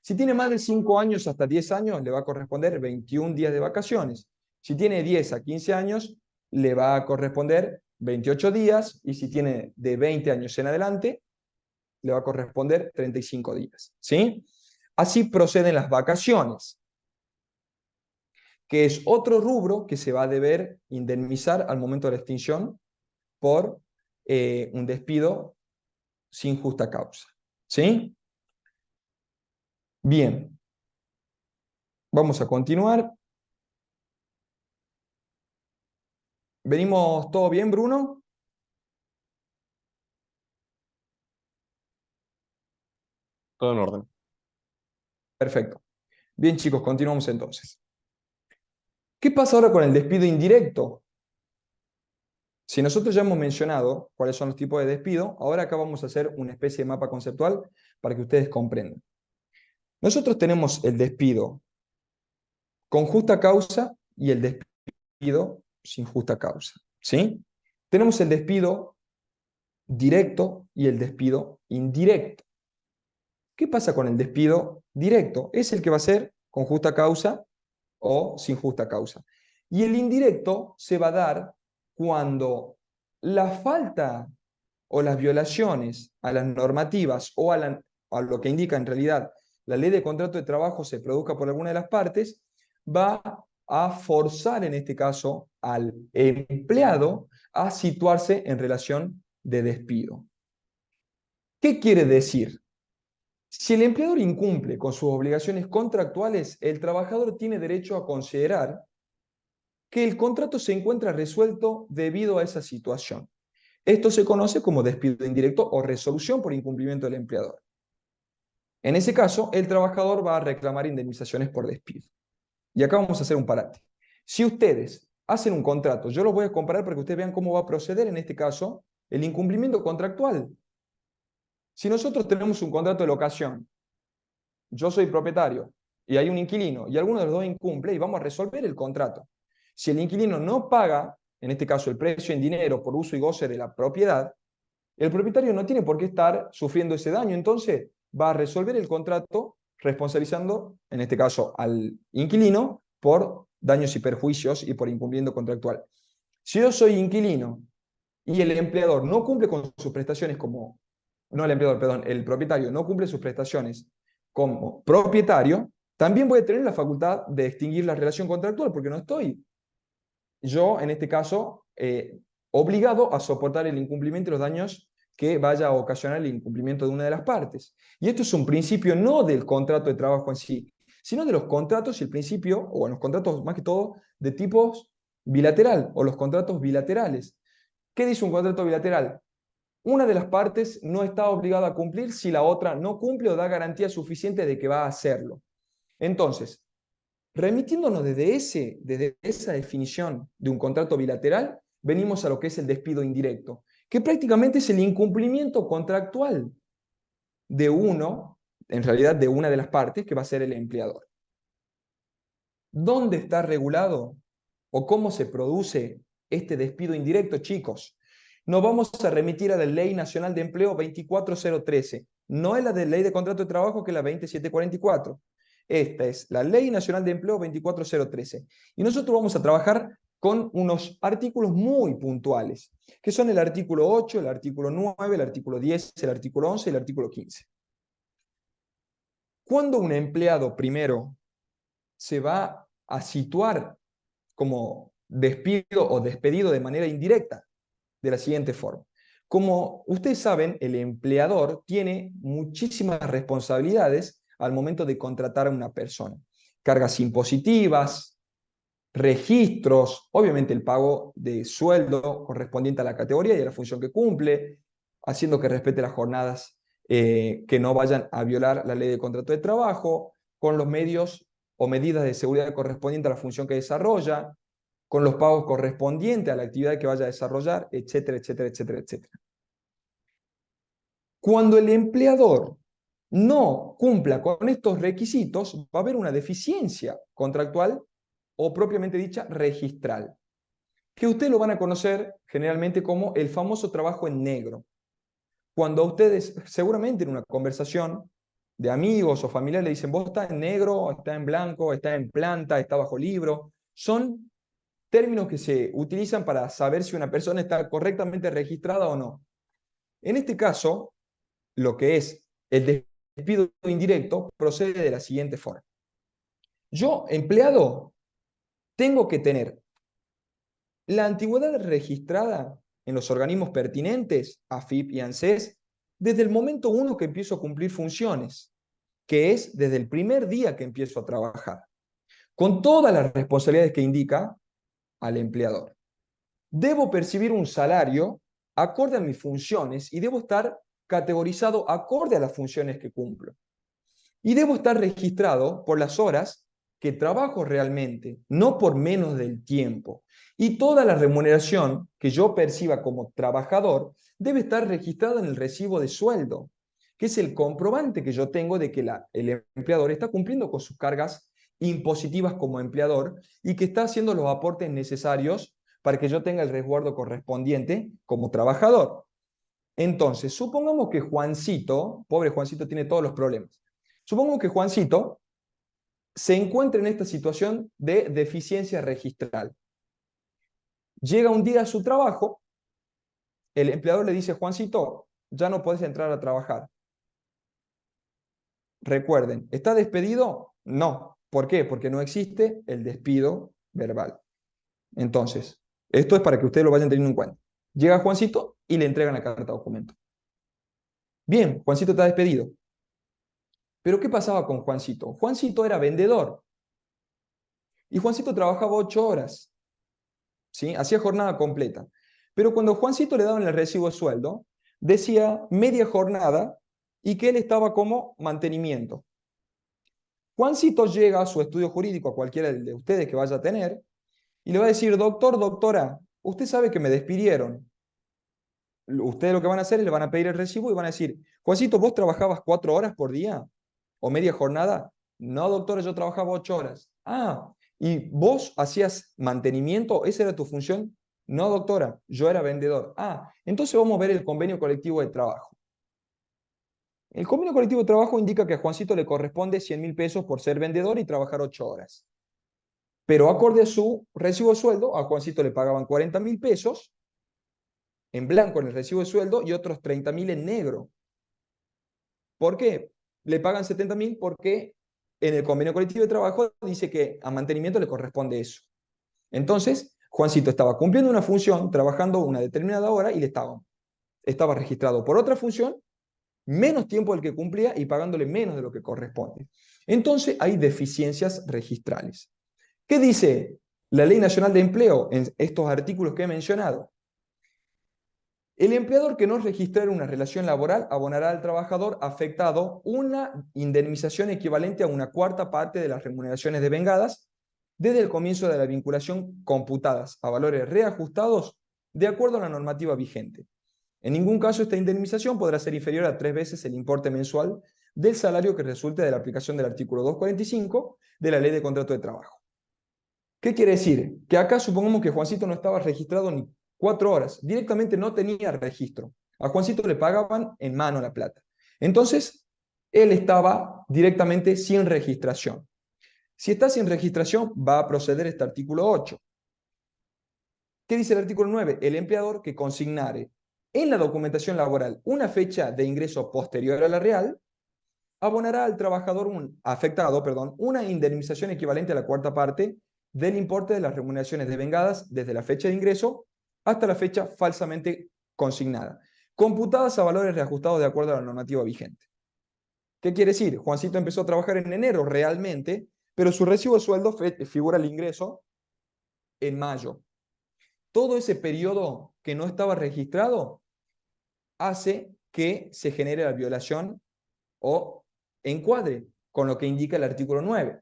Si tiene más de 5 años hasta 10 años, le va a corresponder 21 días de vacaciones. Si tiene 10 a 15 años, le va a corresponder 28 días. Y si tiene de 20 años en adelante, le va a corresponder 35 días. ¿Sí? Así proceden las vacaciones, que es otro rubro que se va a deber indemnizar al momento de la extinción por un despido sin justa causa. ¿Sí? Bien, vamos a continuar. ¿Venimos todo bien, Bruno? Todo en orden. Perfecto. Bien, chicos, continuamos entonces. ¿Qué pasa ahora con el despido indirecto? Si nosotros ya hemos mencionado cuáles son los tipos de despido, ahora acá vamos a hacer una especie de mapa conceptual para que ustedes comprendan. Nosotros tenemos el despido con justa causa y el despido sin justa causa. ¿Sí? Tenemos el despido directo y el despido indirecto. ¿Qué pasa con el despido directo? Es el que va a ser con justa causa o sin justa causa. Y el indirecto se va a dar cuando la falta o las violaciones a las normativas o a lo que indica en realidad la ley de contrato de trabajo se produzca por alguna de las partes, va a forzar en este caso al empleado a situarse en relación de despido. ¿Qué quiere decir? Si el empleador incumple con sus obligaciones contractuales, el trabajador tiene derecho a considerar que el contrato se encuentra resuelto debido a esa situación. Esto se conoce como despido indirecto o resolución por incumplimiento del empleador. En ese caso, el trabajador va a reclamar indemnizaciones por despido. Y acá vamos a hacer un parate. Si ustedes hacen un contrato, yo los voy a comparar para que ustedes vean cómo va a proceder en este caso el incumplimiento contractual. Si nosotros tenemos un contrato de locación, yo soy propietario y hay un inquilino y alguno de los dos incumple y vamos a resolver el contrato. Si el inquilino no paga, en este caso el precio en dinero por uso y goce de la propiedad, el propietario no tiene por qué estar sufriendo ese daño, entonces va a resolver el contrato responsabilizando, en este caso, al inquilino por daños y perjuicios y por incumplimiento contractual. Si yo soy inquilino y el empleador no cumple con sus prestaciones como, no el empleador, perdón, el propietario no cumple sus prestaciones como propietario, también voy a tener la facultad de extinguir la relación contractual porque no estoy yo, en este caso, obligado a soportar el incumplimiento y los daños que vaya a ocasionar el incumplimiento de una de las partes. Y esto es un principio no del contrato de trabajo en sí, sino de los contratos y el principio, o en los contratos más que todo, de tipos bilateral o los contratos bilaterales. ¿Qué dice un contrato bilateral? Una de las partes no está obligada a cumplir si la otra no cumple o da garantía suficiente de que va a hacerlo. Entonces, remitiéndonos desde esa definición de un contrato bilateral, venimos a lo que es el despido indirecto, que prácticamente es el incumplimiento contractual de uno, en realidad de una de las partes, que va a ser el empleador. ¿Dónde está regulado o cómo se produce este despido indirecto, chicos? Nos vamos a remitir a la Ley Nacional de Empleo 24013. No es la de Ley de Contrato de Trabajo, que es la 27044. Esta es la Ley Nacional de Empleo 24013. Y nosotros vamos a trabajar con unos artículos muy puntuales, que son el artículo 8, el artículo 9, el artículo 10, el artículo 11 y el artículo 15. Cuando un empleado primero se va a situar como despido o despedido de manera indirecta, de la siguiente forma. Como ustedes saben, el empleador tiene muchísimas responsabilidades al momento de contratar a una persona. Cargas impositivas, registros, obviamente el pago de sueldo correspondiente a la categoría y a la función que cumple, haciendo que respete las jornadas que no vayan a violar la ley de contrato de trabajo, con los medios o medidas de seguridad correspondientes a la función que desarrolla, con los pagos correspondientes a la actividad que vaya a desarrollar, etcétera, etcétera, etcétera, etcétera. Cuando el empleador no cumpla con estos requisitos, va a haber una deficiencia contractual o propiamente dicha registral, que ustedes lo van a conocer generalmente como el famoso trabajo en negro. Cuando a ustedes, seguramente en una conversación de amigos o familiares, le dicen, vos está en negro, está en blanco, está en planta, está bajo libro, son términos que se utilizan para saber si una persona está correctamente registrada o no. En este caso, lo que es el despido indirecto procede de la siguiente forma. Yo, empleado, tengo que tener la antigüedad registrada en los organismos pertinentes, AFIP y ANSES, desde el momento uno que empiezo a cumplir funciones, que es desde el primer día que empiezo a trabajar, con todas las responsabilidades que indica al empleador. Debo percibir un salario acorde a mis funciones y debo estar categorizado acorde a las funciones que cumplo. Y debo estar registrado por las horas que trabajo realmente, no por menos del tiempo. Y toda la remuneración que yo perciba como trabajador debe estar registrada en el recibo de sueldo, que es el comprobante que yo tengo de que el empleador está cumpliendo con sus cargas impositivas como empleador y que está haciendo los aportes necesarios para que yo tenga el resguardo correspondiente como trabajador. Entonces, supongamos que Juancito, pobre Juancito, tiene todos los problemas. Supongamos que Juancito se encuentra en esta situación de deficiencia registral. Llega un día a su trabajo, el empleador le dice: Juancito, ya no puedes entrar a trabajar. Recuerden, ¿está despedido? No. ¿Por qué? Porque no existe el despido verbal. Entonces, esto es para que ustedes lo vayan teniendo en cuenta. Llega Juancito y le entregan la carta de documento. Bien, Juancito está despedido. Pero ¿qué pasaba con Juancito? Juancito era vendedor y Juancito trabajaba 8 horas, ¿sí? Hacía jornada completa. Pero cuando Juancito le daban el recibo de sueldo, decía media jornada y que él estaba como mantenimiento. Juancito llega a su estudio jurídico, a cualquiera de ustedes que vaya a tener, y le va a decir: doctor, doctora, usted sabe que me despidieron. Ustedes lo que van a hacer es le van a pedir el recibo y van a decir: Juancito, ¿vos trabajabas 4 horas por día o media jornada? No, doctora, yo trabajaba 8 horas. Ah, ¿y vos hacías mantenimiento? ¿Esa era tu función? No, doctora, yo era vendedor. Ah, entonces vamos a ver el convenio colectivo de trabajo. El convenio colectivo de trabajo indica que a Juancito le corresponde 100.000 pesos por ser vendedor y trabajar 8 horas. Pero acorde a su recibo de sueldo, a Juancito le pagaban 40.000 pesos en blanco en el recibo de sueldo y otros 30.000 en negro. ¿Por qué? Le pagan 70.000 porque en el convenio colectivo de trabajo dice que a mantenimiento le corresponde eso. Entonces, Juancito estaba cumpliendo una función, trabajando una determinada hora y estaba registrado por otra función, menos tiempo del que cumplía y pagándole menos de lo que corresponde. Entonces, hay deficiencias registrales. ¿Qué dice la Ley Nacional de Empleo en estos artículos que he mencionado? El empleador que no registrara una relación laboral abonará al trabajador afectado una indemnización equivalente a una cuarta parte de las remuneraciones devengadas desde el comienzo de la vinculación, computadas a valores reajustados de acuerdo a la normativa vigente. En ningún caso esta indemnización podrá ser inferior a 3 veces el importe mensual del salario que resulte de la aplicación del artículo 245 de la Ley de Contrato de Trabajo. ¿Qué quiere decir? Que acá supongamos que Juancito no estaba registrado ni 4 horas, directamente no tenía registro. A Juancito le pagaban en mano la plata. Entonces, él estaba directamente sin registración. Si está sin registración, va a proceder este artículo 8. ¿Qué dice el artículo 9? El empleador que consignare en la documentación laboral una fecha de ingreso posterior a la real, abonará al trabajador afectado una indemnización equivalente a la cuarta parte del importe de las remuneraciones devengadas desde la fecha de ingreso hasta la fecha falsamente consignada, computadas a valores reajustados de acuerdo a la normativa vigente. ¿Qué quiere decir? Juancito empezó a trabajar en enero realmente, pero su recibo de sueldo figura el ingreso en mayo. Todo ese periodo que no estaba registrado hace que se genere la violación o encuadre con lo que indica el artículo 9.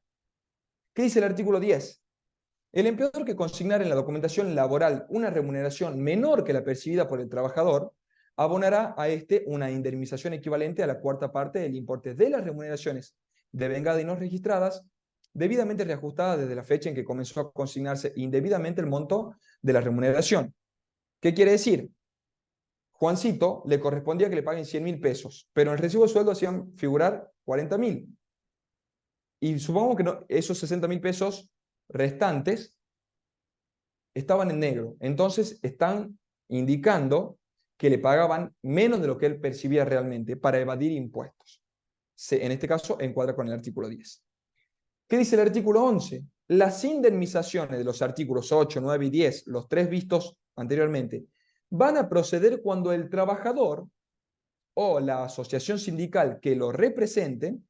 ¿Qué dice el artículo 10? El empleador que consignara en la documentación laboral una remuneración menor que la percibida por el trabajador, abonará a este una indemnización equivalente a la cuarta parte del importe de las remuneraciones devengadas y no registradas, debidamente reajustadas desde la fecha en que comenzó a consignarse indebidamente el monto de la remuneración. ¿Qué quiere decir? Juancito le correspondía que le paguen 100.000 pesos, pero en el recibo de sueldo hacían figurar 40.000. Y supongamos que no, esos 60.000 pesos restantes estaban en negro. Entonces están indicando que le pagaban menos de lo que él percibía realmente para evadir impuestos. En este caso, encuadra con el artículo 10. ¿Qué dice el artículo 11? Las indemnizaciones de los artículos 8, 9 y 10, los tres vistos anteriormente, van a proceder cuando el trabajador o la asociación sindical que lo representen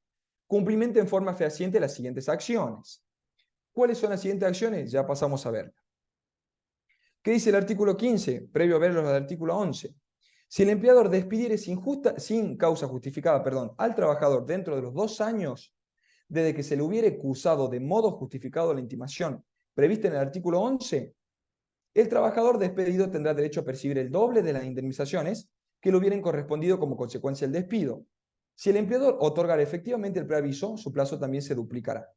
cumplimente en forma fehaciente las siguientes acciones. ¿Cuáles son las siguientes acciones? Ya pasamos a ver. ¿Qué dice el artículo 15? Previo a ver los del artículo 11. Si el empleador despidiere sin causa justificada, al trabajador dentro de los 2 años desde que se le hubiere acusado de modo justificado la intimación prevista en el artículo 11, el trabajador despedido tendrá derecho a percibir el doble de las indemnizaciones que le hubieran correspondido como consecuencia del despido. Si el empleador otorgara efectivamente el preaviso, su plazo también se duplicará.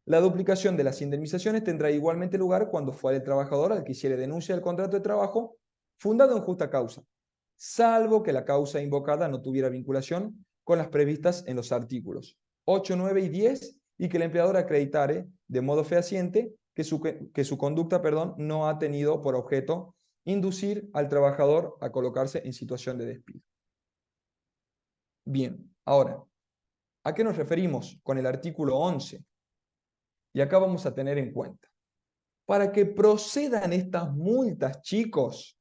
La duplicación de las indemnizaciones tendrá igualmente lugar cuando fuera el trabajador al que hiciere denuncia del contrato de trabajo fundado en justa causa, salvo que la causa invocada no tuviera vinculación con las previstas en los artículos 8, 9 y 10 y que el empleador acreditare de modo fehaciente que su conducta, no ha tenido por objeto inducir al trabajador a colocarse en situación de despido. Bien, ahora, ¿a qué nos referimos con el artículo 11? Y acá vamos a tener en cuenta, para que procedan estas multas, chicos,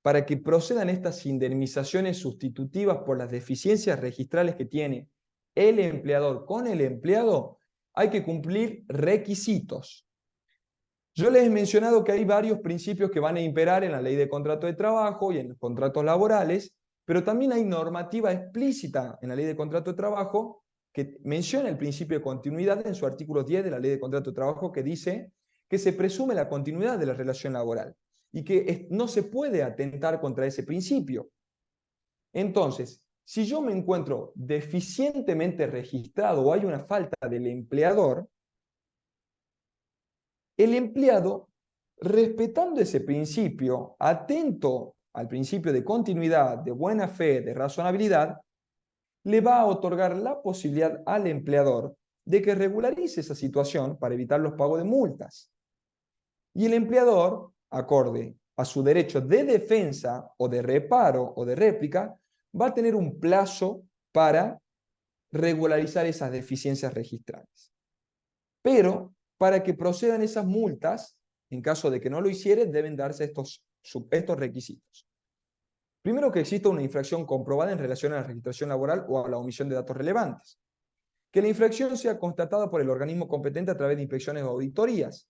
para que procedan estas indemnizaciones sustitutivas por las deficiencias registrales que tiene el empleador con el empleado, hay que cumplir requisitos. Yo les he mencionado que hay varios principios que van a imperar en la ley de contrato de trabajo y en los contratos laborales, pero también hay normativa explícita en la ley de contrato de trabajo que menciona el principio de continuidad en su artículo 10 de la ley de contrato de trabajo, que dice que se presume la continuidad de la relación laboral y que no se puede atentar contra ese principio. Entonces, si yo me encuentro deficientemente registrado o hay una falta del empleador, el empleado, respetando ese principio, atento al principio de continuidad, de buena fe, de razonabilidad, le va a otorgar la posibilidad al empleador de que regularice esa situación para evitar los pagos de multas. Y el empleador, acorde a su derecho de defensa o de reparo o de réplica, va a tener un plazo para regularizar esas deficiencias registrales. Pero para que procedan esas multas, en caso de que no lo hiciere, deben darse estos requisitos. Primero, que exista una infracción comprobada en relación a la registración laboral o a la omisión de datos relevantes. Que la infracción sea constatada por el organismo competente a través de inspecciones o auditorías,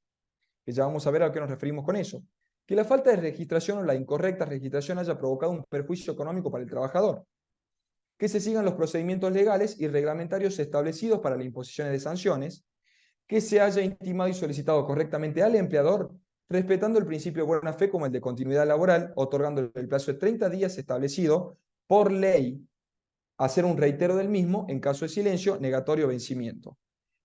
que ya vamos a ver a qué nos referimos con eso. Que la falta de registración o la incorrecta registración haya provocado un perjuicio económico para el trabajador. Que se sigan los procedimientos legales y reglamentarios establecidos para la imposición de sanciones. Que se haya intimado y solicitado correctamente al empleador, respetando el principio de buena fe como el de continuidad laboral, otorgando el plazo de 30 días establecido por ley, hacer un reitero del mismo en caso de silencio, negatorio o vencimiento.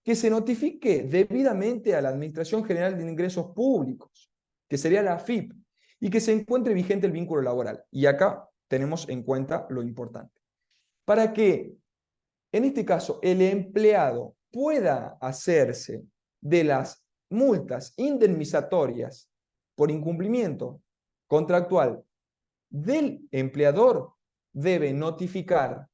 Que se notifique debidamente a la Administración General de Ingresos Públicos, que sería la AFIP, y que se encuentre vigente el vínculo laboral. Y acá tenemos en cuenta lo importante. Para que, en este caso, el empleado pueda hacerse de las multas indemnizatorias por incumplimiento contractual del empleador, debe notificar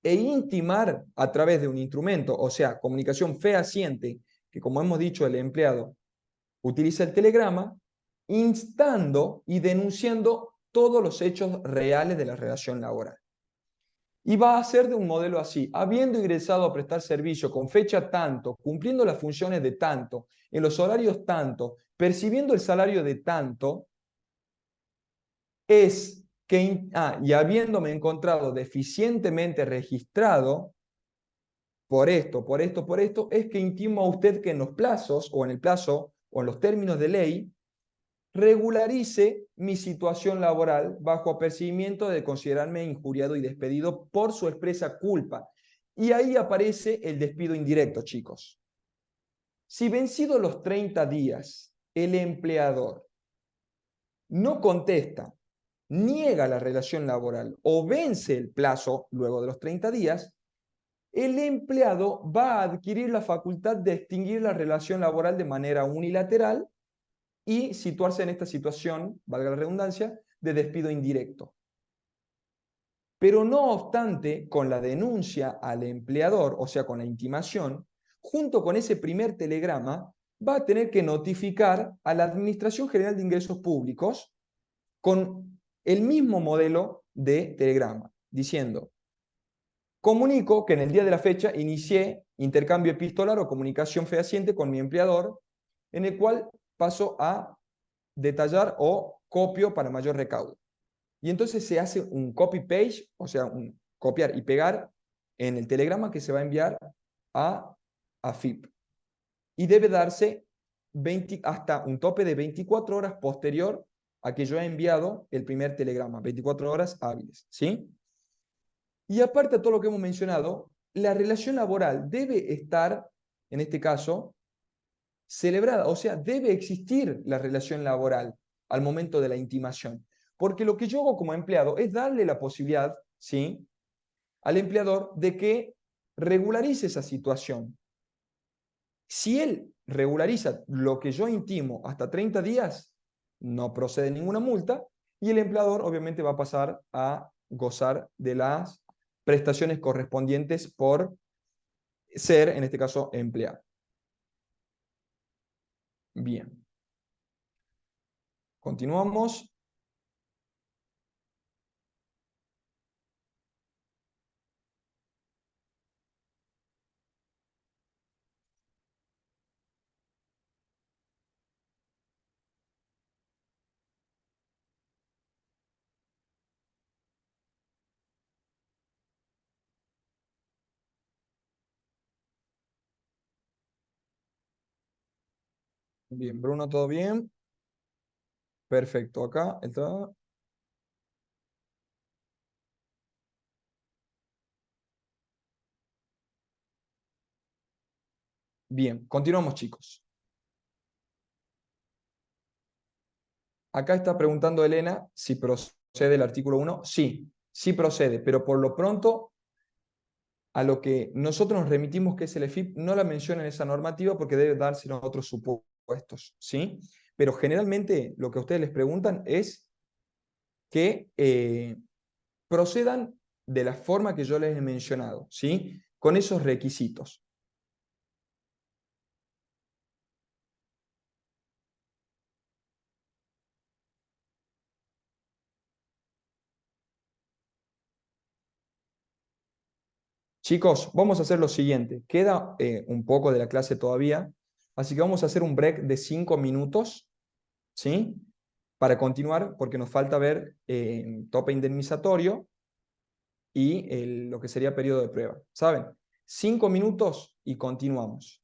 e intimar a través de un instrumento, o sea, comunicación fehaciente, que como hemos dicho, el empleado utiliza el telegrama, instando y denunciando todos los hechos reales de la relación laboral. Y va a ser de un modelo así: habiendo ingresado a prestar servicio con fecha tanto, cumpliendo las funciones de tanto, en los horarios tanto, percibiendo el salario de tanto, es que, y habiéndome encontrado deficientemente registrado, por esto, es que intimo a usted que en los plazos, o en el plazo, o en los términos de ley, regularice mi situación laboral bajo apercibimiento de considerarme injuriado y despedido por su expresa culpa. Y ahí aparece el despido indirecto, chicos. Si vencidos los 30 días, el empleador no contesta, niega la relación laboral o vence el plazo luego de los 30 días, el empleado va a adquirir la facultad de extinguir la relación laboral de manera unilateral y situarse en esta situación, valga la redundancia, de despido indirecto. Pero no obstante, con la denuncia al empleador, o sea, con la intimación, junto con ese primer telegrama, va a tener que notificar a la Administración General de Ingresos Públicos con el mismo modelo de telegrama, diciendo: comunico que en el día de la fecha inicié intercambio epistolar o comunicación fehaciente con mi empleador, en el cual paso a detallar o copio para mayor recaudo. Y entonces se hace un copy-paste, o sea, un copiar y pegar en el telegrama que se va a enviar a AFIP. Y debe darse hasta un tope de 24 horas posterior a que yo he enviado el primer telegrama, 24 horas hábiles, ¿sí? Y aparte de todo lo que hemos mencionado, la relación laboral debe estar, en este caso, celebrada, o sea, debe existir la relación laboral al momento de la intimación. Porque lo que yo hago como empleado es darle la posibilidad, ¿sí?, al empleador de que regularice esa situación. Si él regulariza lo que yo intimo hasta 30 días, no procede ninguna multa y el empleador obviamente va a pasar a gozar de las prestaciones correspondientes por ser, en este caso, empleado. Bien, continuamos. Bien, Bruno, ¿todo bien? Perfecto, acá está. Bien, continuamos, chicos. Acá está preguntando Elena si procede el artículo 1. Sí, sí procede, pero por lo pronto a lo que nosotros nos remitimos, que es el EFIP, no la menciona en esa normativa porque debe darse en otros supuestos, ¿sí? Pero generalmente lo que a ustedes les preguntan es que procedan de la forma que yo les he mencionado, ¿sí? Con esos requisitos. Chicos, vamos a hacer lo siguiente. Queda un poco de la clase todavía, así que vamos a hacer un break de 5 minutos, ¿sí? Para continuar, porque nos falta ver tope indemnizatorio y lo que sería periodo de prueba. ¿Saben? 5 minutos y continuamos.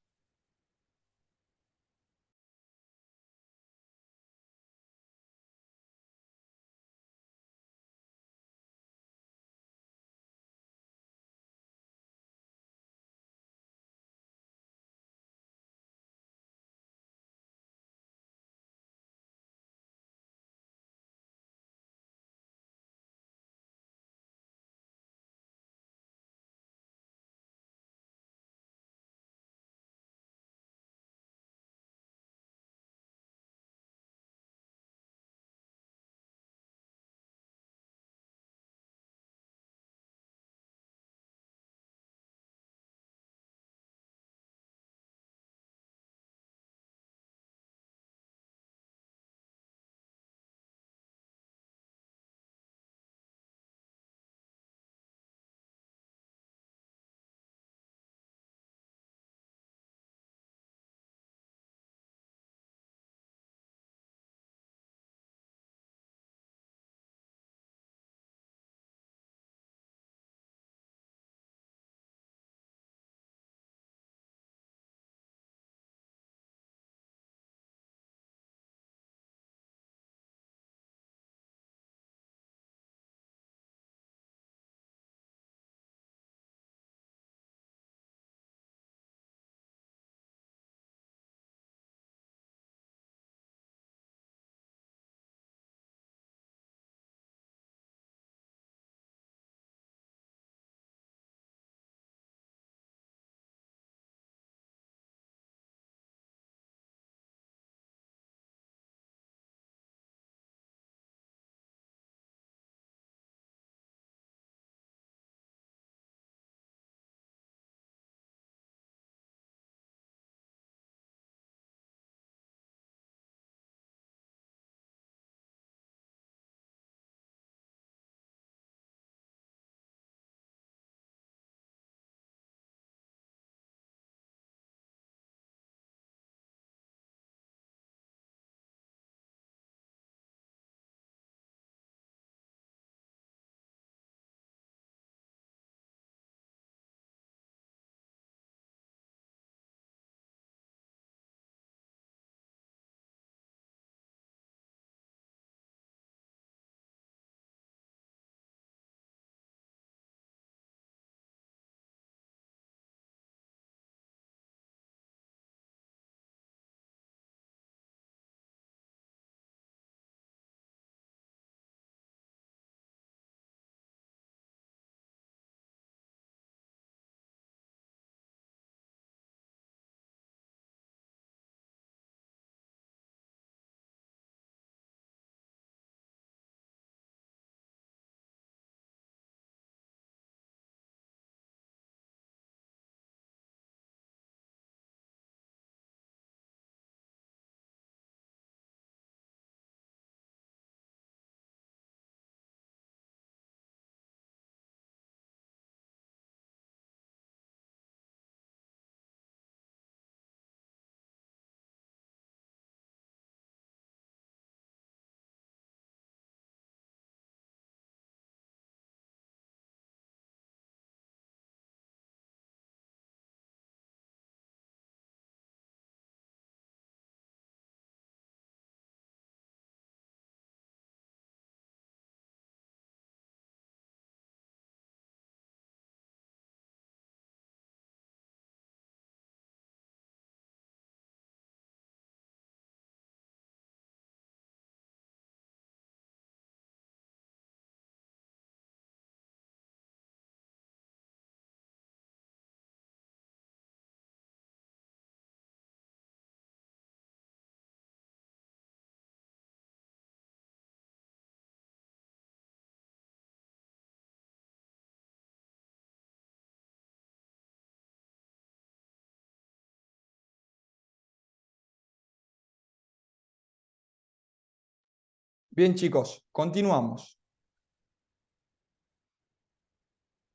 Bien, chicos, continuamos.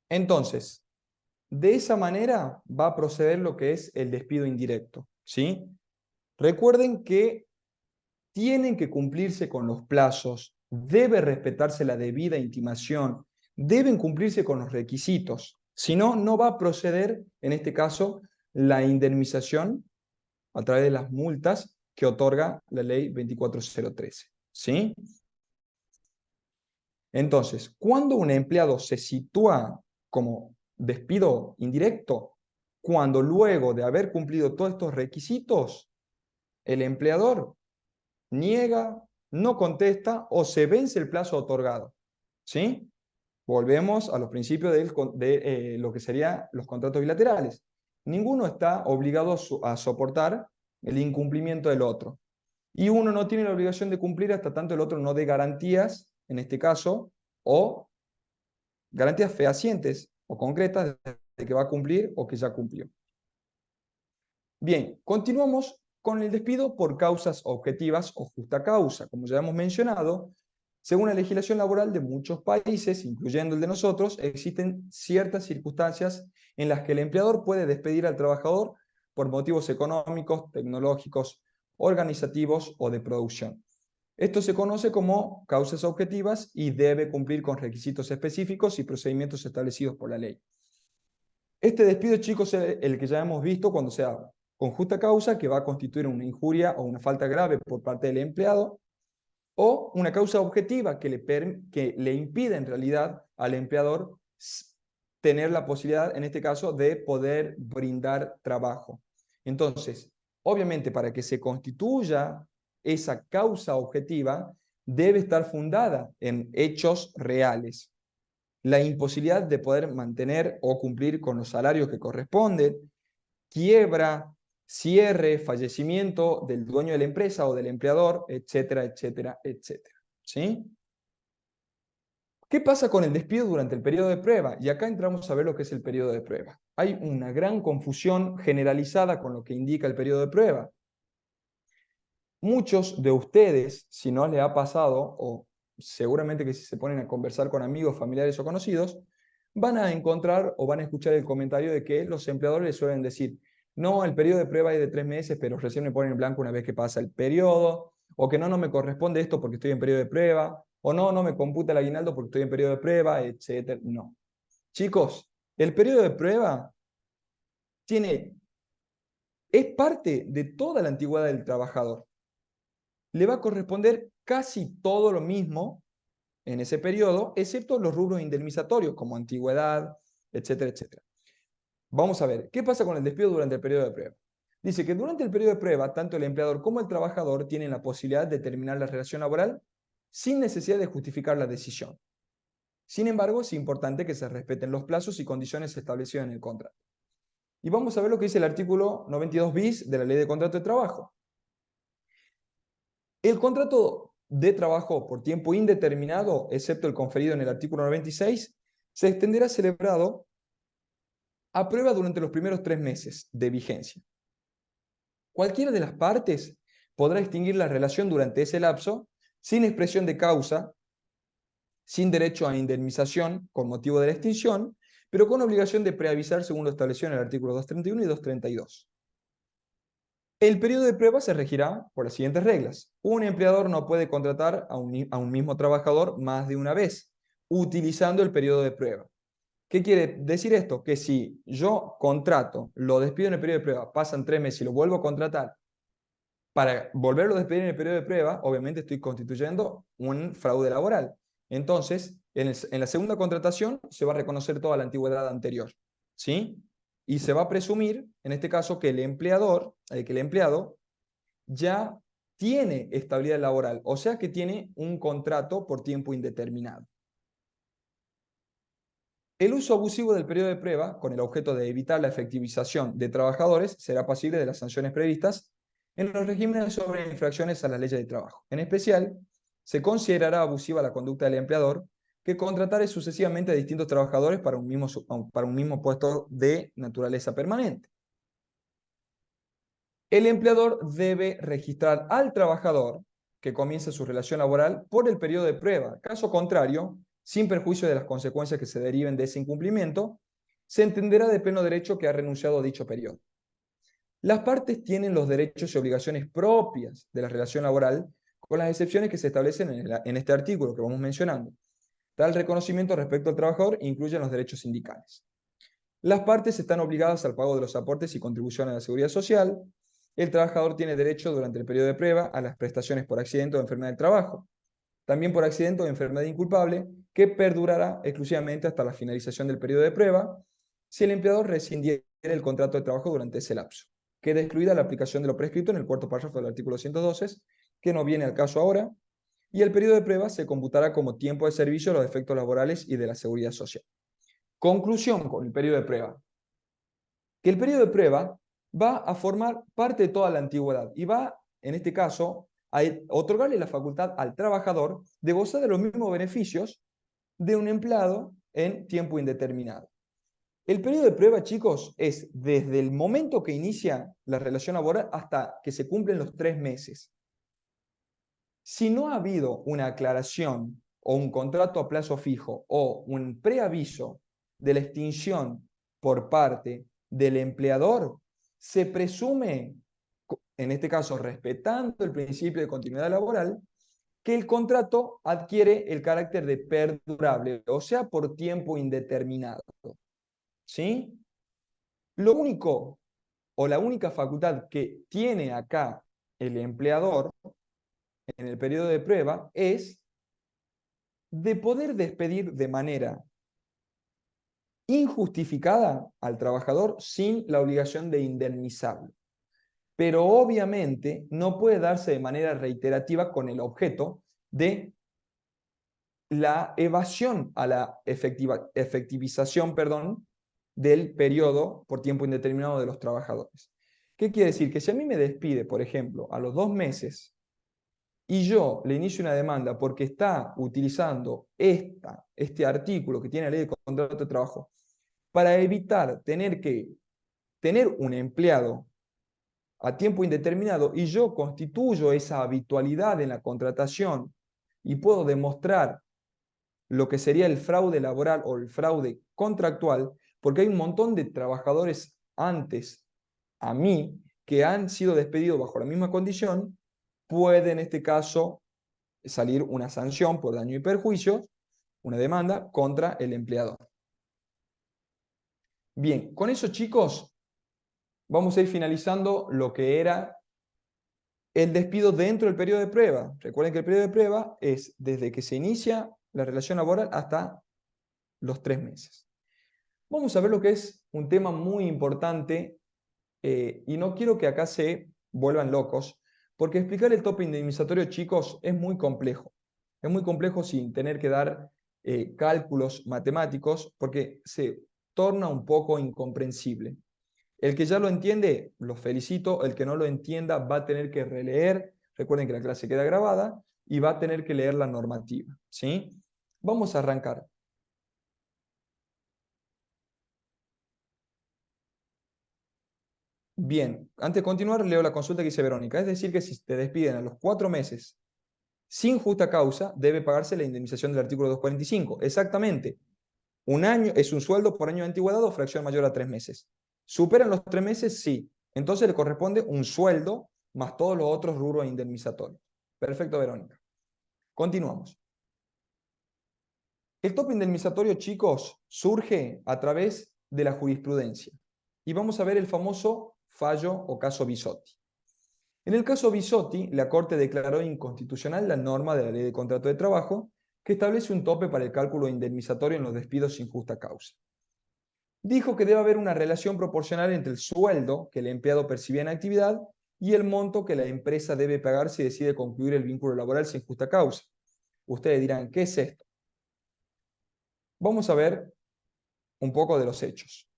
Entonces, de esa manera va a proceder lo que es el despido indirecto, ¿sí? Recuerden que tienen que cumplirse con los plazos, debe respetarse la debida intimación, deben cumplirse con los requisitos. Si no, no va a proceder, en este caso, la indemnización a través de las multas que otorga la ley 24013. ¿Sí? Entonces, cuando un empleado se sitúa como despido indirecto, cuando luego de haber cumplido todos estos requisitos, el empleador niega, no contesta o se vence el plazo otorgado. ¿Sí? Volvemos a los principios de lo que serían los contratos bilaterales. Ninguno está obligado a soportar el incumplimiento del otro. Y uno no tiene la obligación de cumplir hasta tanto el otro no dé garantías, en este caso, o garantías fehacientes o concretas de que va a cumplir o que ya cumplió. Bien, continuamos con el despido por causas objetivas o justa causa. Como ya hemos mencionado, según la legislación laboral de muchos países, incluyendo el de nosotros, existen ciertas circunstancias en las que el empleador puede despedir al trabajador por motivos económicos, tecnológicos, organizativos o de producción. Esto se conoce como causas objetivas y debe cumplir con requisitos específicos y procedimientos establecidos por la ley. Este despido, chicos, es el que ya hemos visto cuando sea con justa causa, que va a constituir una injuria o una falta grave por parte del empleado, o una causa objetiva que le impide en realidad al empleador tener la posibilidad, en este caso, de poder brindar trabajo. Entonces, obviamente, para que se constituya esa causa objetiva, debe estar fundada en hechos reales. La imposibilidad de poder mantener o cumplir con los salarios que corresponden, quiebra, cierre, fallecimiento del dueño de la empresa o del empleador, etcétera, etcétera, etcétera. ¿Sí? ¿Qué pasa con el despido durante el periodo de prueba? Y acá entramos a ver lo que es el periodo de prueba. Hay una gran confusión generalizada con lo que indica el periodo de prueba. Muchos de ustedes, si no les ha pasado, o seguramente que si se ponen a conversar con amigos, familiares o conocidos, van a encontrar o van a escuchar el comentario de que los empleadores les suelen decir, no, el periodo de prueba es de 3 meses, pero recién me ponen en blanco una vez que pasa el periodo, o que no, no me corresponde esto porque estoy en periodo de prueba, o no, no me computa el aguinaldo porque estoy en periodo de prueba, etc. No. Chicos, el periodo de prueba tiene, es parte de toda la antigüedad del trabajador. Le va a corresponder casi todo lo mismo en ese periodo, excepto los rubros indemnizatorios, como antigüedad, etcétera, etcétera. Vamos a ver, ¿qué pasa con el despido durante el periodo de prueba? Dice que durante el periodo de prueba, tanto el empleador como el trabajador tienen la posibilidad de terminar la relación laboral sin necesidad de justificar la decisión. Sin embargo, es importante que se respeten los plazos y condiciones establecidos en el contrato. Y vamos a ver lo que dice el artículo 92 bis de la Ley de Contrato de Trabajo. El contrato de trabajo por tiempo indeterminado, excepto el conferido en el artículo 96, se extenderá celebrado a prueba durante los primeros 3 meses de vigencia. Cualquiera de las partes podrá extinguir la relación durante ese lapso sin expresión de causa, sin derecho a indemnización con motivo de la extinción, pero con obligación de preavisar según lo establecido en el artículo 231 y 232. El periodo de prueba se regirá por las siguientes reglas. Un empleador no puede contratar a un mismo trabajador más de una vez, utilizando el periodo de prueba. ¿Qué quiere decir esto? Que si yo contrato, lo despido en el periodo de prueba, pasan 3 meses y lo vuelvo a contratar para volverlo a despedir en el periodo de prueba, obviamente estoy constituyendo un fraude laboral. Entonces, en la segunda contratación se va a reconocer toda la antigüedad anterior, ¿sí? Y se va a presumir, en este caso, que el empleado ya tiene estabilidad laboral, o sea que tiene un contrato por tiempo indeterminado. El uso abusivo del periodo de prueba, con el objeto de evitar la efectivización de trabajadores, será pasible de las sanciones previstas en los regímenes sobre infracciones a las leyes de trabajo. En especial, se considerará abusiva la conducta del empleador que contratare sucesivamente a distintos trabajadores para un mismo puesto de naturaleza permanente. El empleador debe registrar al trabajador que comience su relación laboral por el periodo de prueba. Caso contrario, sin perjuicio de las consecuencias que se deriven de ese incumplimiento, se entenderá de pleno derecho que ha renunciado a dicho periodo. Las partes tienen los derechos y obligaciones propias de la relación laboral, con las excepciones que se establecen en este artículo que vamos mencionando. Tal reconocimiento respecto al trabajador incluye los derechos sindicales. Las partes están obligadas al pago de los aportes y contribuciones a la seguridad social. El trabajador tiene derecho durante el periodo de prueba a las prestaciones por accidente o enfermedad del trabajo, también por accidente o enfermedad inculpable, que perdurará exclusivamente hasta la finalización del periodo de prueba si el empleador rescindiera el contrato de trabajo durante ese lapso. Queda excluida la aplicación de lo prescrito en el cuarto párrafo del artículo 112, que no viene al caso ahora, y el periodo de prueba se computará como tiempo de servicio a los efectos laborales y de la seguridad social. Conclusión con el periodo de prueba. Que el periodo de prueba va a formar parte de toda la antigüedad y va, en este caso, a otorgarle la facultad al trabajador de gozar de los mismos beneficios de un empleado en tiempo indeterminado. El periodo de prueba, chicos, es desde el momento que inicia la relación laboral hasta que se cumplen los 3 meses. Si no ha habido una aclaración o un contrato a plazo fijo o un preaviso de la extinción por parte del empleador, se presume, en este caso respetando el principio de continuidad laboral, que el contrato adquiere el carácter de perdurable, o sea, por tiempo indeterminado. ¿Sí? Lo único o la única facultad que tiene acá el empleador en el periodo de prueba es de poder despedir de manera injustificada al trabajador sin la obligación de indemnizarlo. Pero obviamente no puede darse de manera reiterativa con el objeto de la evasión a la efectivización, del periodo por tiempo indeterminado de los trabajadores. ¿Qué quiere decir? Que si a mí me despide, por ejemplo, a los 2 meses y yo le inicio una demanda porque está utilizando este artículo que tiene la ley de contrato de trabajo para evitar tener que tener un empleado a tiempo indeterminado y yo constituyo esa habitualidad en la contratación y puedo demostrar lo que sería el fraude laboral o el fraude contractual, porque hay un montón de trabajadores antes a mí que han sido despedidos bajo la misma condición, puede en este caso salir una sanción por daño y perjuicio, una demanda contra el empleador. Bien, con eso, chicos, vamos a ir finalizando lo que era el despido dentro del periodo de prueba. Recuerden que el periodo de prueba es desde que se inicia la relación laboral hasta los 3 meses. Vamos a ver lo que es un tema muy importante y no quiero que acá se vuelvan locos, porque explicar el tope indemnizatorio, chicos, es muy complejo. Es muy complejo sin tener que dar cálculos matemáticos, porque se torna un poco incomprensible. El que ya lo entiende, lo felicito. El que no lo entienda va a tener que releer. Recuerden que la clase queda grabada y va a tener que leer la normativa. ¿Sí? Vamos a arrancar. Bien, antes de continuar, leo la consulta que dice Verónica. Es decir, que si te despiden a los 4 meses sin justa causa, debe pagarse la indemnización del artículo 245. Exactamente. Un año es un sueldo por año de antigüedad o fracción mayor a 3 meses. ¿Superan los 3 meses? Sí. Entonces le corresponde un sueldo más todos los otros rubros indemnizatorios. Perfecto, Verónica. Continuamos. El tope indemnizatorio, chicos, surge a través de la jurisprudencia. Y vamos a ver el famoso fallo o caso Bisotti. En el caso Bisotti, la Corte declaró inconstitucional la norma de la Ley de Contrato de Trabajo que establece un tope para el cálculo indemnizatorio en los despidos sin justa causa. Dijo que debe haber una relación proporcional entre el sueldo que el empleado percibía en actividad y el monto que la empresa debe pagar si decide concluir el vínculo laboral sin justa causa. Ustedes dirán, ¿qué es esto? Vamos a ver un poco de los hechos.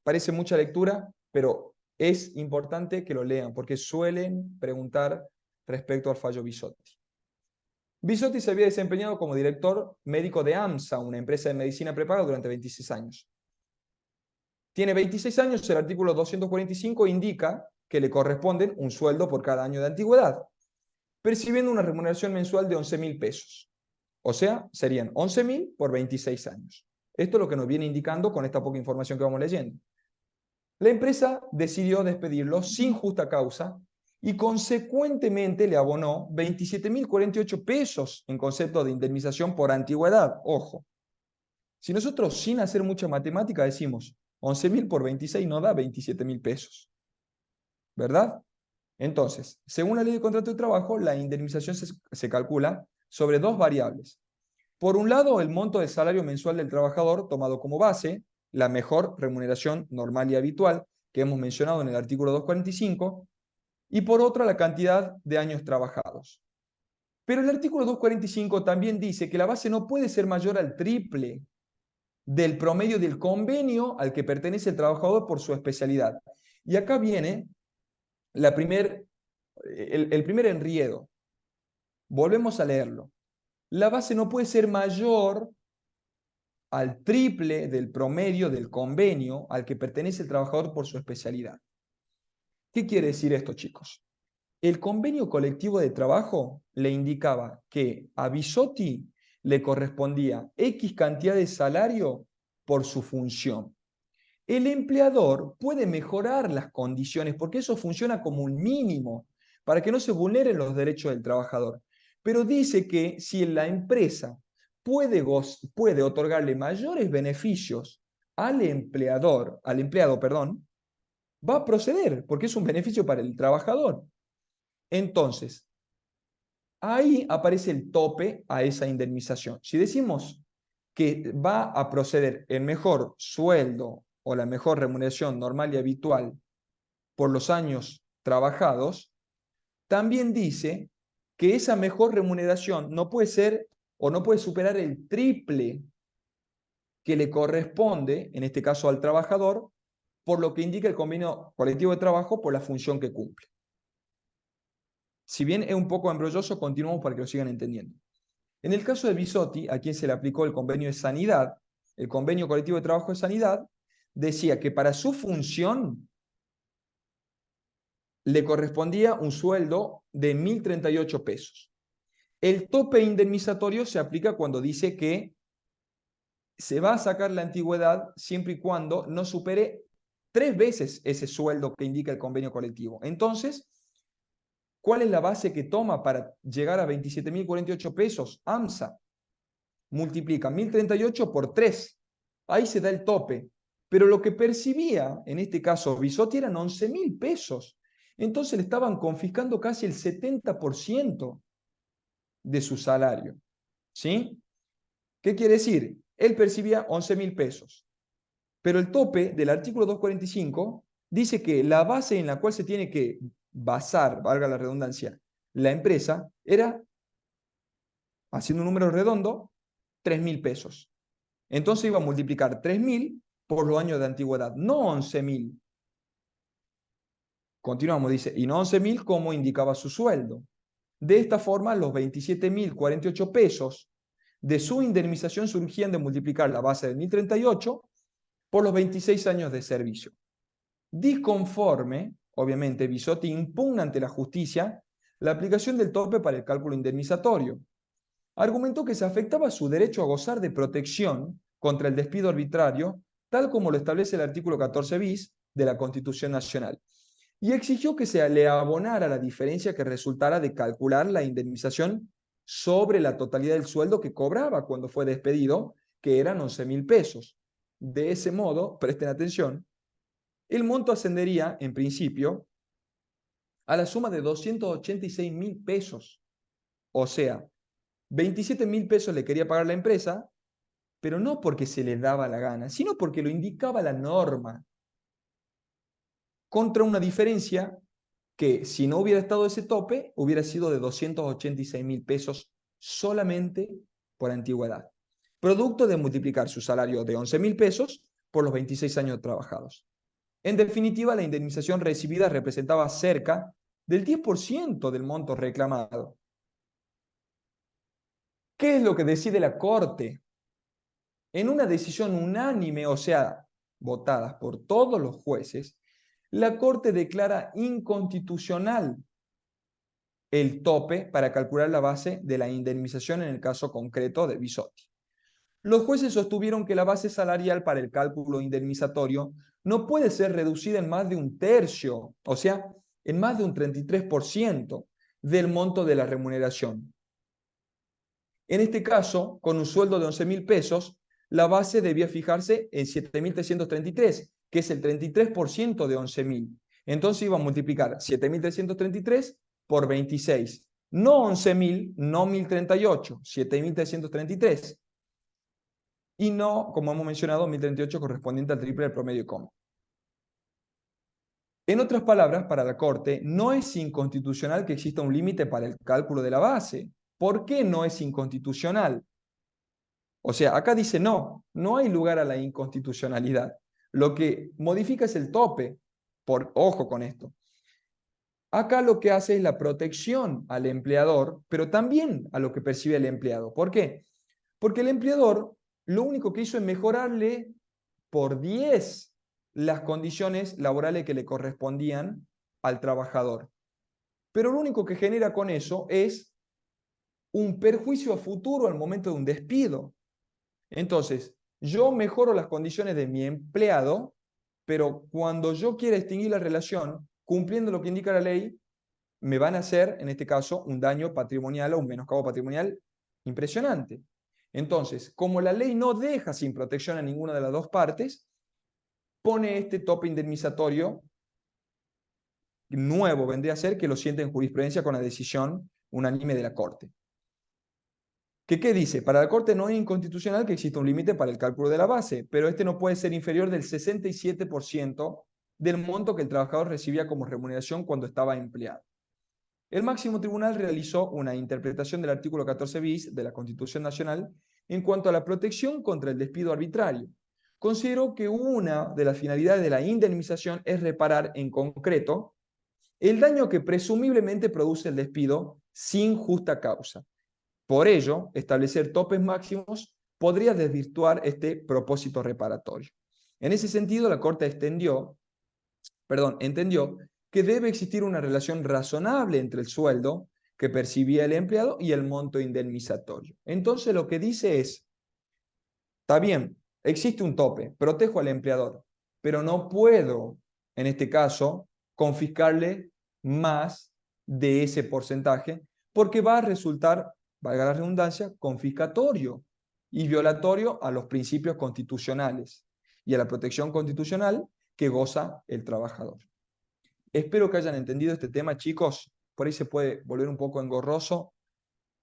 Parece mucha lectura, pero es importante que lo lean porque suelen preguntar respecto al fallo Bisotti. Bisotti se había desempeñado como director médico de AMSA, una empresa de medicina prepaga, durante 26 años. Tiene 26 años, el artículo 245 indica que le corresponden un sueldo por cada año de antigüedad. percibiendo una remuneración mensual de 11.000 pesos. O sea, serían 11.000 por 26 años. Esto es lo que nos viene indicando con esta poca información que vamos leyendo. La empresa decidió despedirlo sin justa causa y consecuentemente le abonó 27.048 pesos en concepto de indemnización por antigüedad. Ojo, si nosotros sin hacer mucha matemática decimos 11.000 por 26 no da 27.000 pesos, ¿verdad? Entonces, según la ley de contrato de trabajo, la indemnización se calcula sobre dos variables. Por un lado, el monto del salario mensual del trabajador tomado como base, la mejor remuneración normal y habitual que hemos mencionado en el artículo 245, y por otra, la cantidad de años trabajados. Pero el artículo 245 también dice que la base no puede ser mayor al triple del promedio del convenio al que pertenece el trabajador por su especialidad. Y acá viene el primer enriedo. Volvemos a leerlo. La base no puede ser mayor al triple del promedio del convenio al que pertenece el trabajador por su especialidad. ¿Qué quiere decir esto, chicos? El convenio colectivo de trabajo le indicaba que a Bisotti le correspondía X cantidad de salario por su función. El empleador puede mejorar las condiciones porque eso funciona como un mínimo para que no se vulneren los derechos del trabajador. Pero dice que si la empresa puede otorgarle mayores beneficios al empleado, perdón, va a proceder porque es un beneficio para el trabajador. Entonces, ahí aparece el tope a esa indemnización. Si decimos que va a proceder el mejor sueldo o la mejor remuneración normal y habitual por los años trabajados, también dice que esa mejor remuneración no puede ser o no puede superar el triple que le corresponde, en este caso al trabajador, por lo que indica el convenio colectivo de trabajo por la función que cumple. Si bien es un poco embrolloso, continuamos para que lo sigan entendiendo. En el caso de Bisotti, a quien se le aplicó el convenio de sanidad, el convenio colectivo de trabajo de sanidad, decía que para su función le correspondía un sueldo de 1.038 pesos. El tope indemnizatorio se aplica cuando dice que se va a sacar la antigüedad siempre y cuando no supere 3 veces ese sueldo que indica el convenio colectivo. Entonces, ¿cuál es la base que toma para llegar a 27.048 pesos? AMSA multiplica 1.038 por 3. Ahí se da el tope. Pero lo que percibía, en este caso Bisotti, eran 11.000 pesos. Entonces le estaban confiscando casi el 70% de su salario. ¿Sí? ¿Qué quiere decir? Él percibía 11.000 pesos. Pero el tope del artículo 245 dice que la base en la cual se tiene que basar, valga la redundancia, la empresa era, haciendo un número redondo, 3.000 pesos. Entonces iba a multiplicar 3.000 por los años de antigüedad, no 11.000. Continuamos, dice, y no 11.000 como indicaba su sueldo. De esta forma, los 27.048 pesos de su indemnización surgían de multiplicar la base de 1.038 por los 26 años de servicio. Disconforme, obviamente, Bisotti impugna ante la justicia la aplicación del tope para el cálculo indemnizatorio. Argumentó que se afectaba su derecho a gozar de protección contra el despido arbitrario, tal como lo establece el artículo 14 bis de la Constitución Nacional, y exigió que se le abonara la diferencia que resultara de calcular la indemnización sobre la totalidad del sueldo que cobraba cuando fue despedido, que eran 11.000 pesos. De ese modo, presten atención, el monto ascendería, en principio, a la suma de 286.000 pesos. O sea, 27.000 pesos le quería pagar la empresa, pero no porque se le daba la gana, sino porque lo indicaba la norma, contra una diferencia que, si no hubiera estado ese tope, hubiera sido de 286.000 pesos solamente por antigüedad, producto de multiplicar su salario de 11.000 pesos por los 26 años trabajados. En definitiva, la indemnización recibida representaba cerca del 10% del monto reclamado. ¿Qué es lo que decide la Corte? En una decisión unánime, o sea, votadas por todos los jueces, la Corte declara inconstitucional el tope para calcular la base de la indemnización en el caso concreto de Bisotti. Los jueces sostuvieron que la base salarial para el cálculo indemnizatorio no puede ser reducida en más de un tercio, o sea, en más de un 33% del monto de la remuneración. En este caso, con un sueldo de 11.000 pesos, la base debía fijarse en 7.333, que es el 33% de 11.000. Entonces iba a multiplicar 7.333 por 26. No 11.000, no 1.038, 7.333. Y no, como hemos mencionado, 1.038 correspondiente al triple del promedio coma. En otras palabras, para la Corte, no es inconstitucional que exista un límite para el cálculo de la base. ¿Por qué no es inconstitucional? O sea, acá dice no hay lugar a la inconstitucionalidad. Lo que modifica es el tope. Ojo con esto. Acá lo que hace es la protección al empleador, pero también a lo que percibe el empleado. ¿Por qué? Porque el empleador lo único que hizo es mejorarle por 10 las condiciones laborales que le correspondían al trabajador. Pero lo único que genera con eso es un perjuicio a futuro al momento de un despido. Entonces, yo mejoro las condiciones de mi empleado, pero cuando yo quiera extinguir la relación, cumpliendo lo que indica la ley, me van a hacer, en este caso, un daño patrimonial o un menoscabo patrimonial impresionante. Entonces, como la ley no deja sin protección a ninguna de las dos partes, pone este tope indemnizatorio nuevo, vendría a ser que lo siente en jurisprudencia con la decisión unánime de la Corte. ¿Qué dice? Para la Corte no es inconstitucional que exista un límite para el cálculo de la base, pero este no puede ser inferior del 67% del monto que el trabajador recibía como remuneración cuando estaba empleado. El máximo tribunal realizó una interpretación del artículo 14 bis de la Constitución Nacional en cuanto a la protección contra el despido arbitrario. Consideró que una de las finalidades de la indemnización es reparar en concreto el daño que presumiblemente produce el despido sin justa causa. Por ello, establecer topes máximos podría desvirtuar este propósito reparatorio. En ese sentido, la Corte entendió que debe existir una relación razonable entre el sueldo que percibía el empleado y el monto indemnizatorio. Entonces, lo que dice es, está bien, existe un tope, protejo al empleador, pero no puedo, en este caso, confiscarle más de ese porcentaje porque va a resultar, valga la redundancia, confiscatorio y violatorio a los principios constitucionales y a la protección constitucional que goza el trabajador. Espero que hayan entendido este tema, chicos. Por ahí se puede volver un poco engorroso.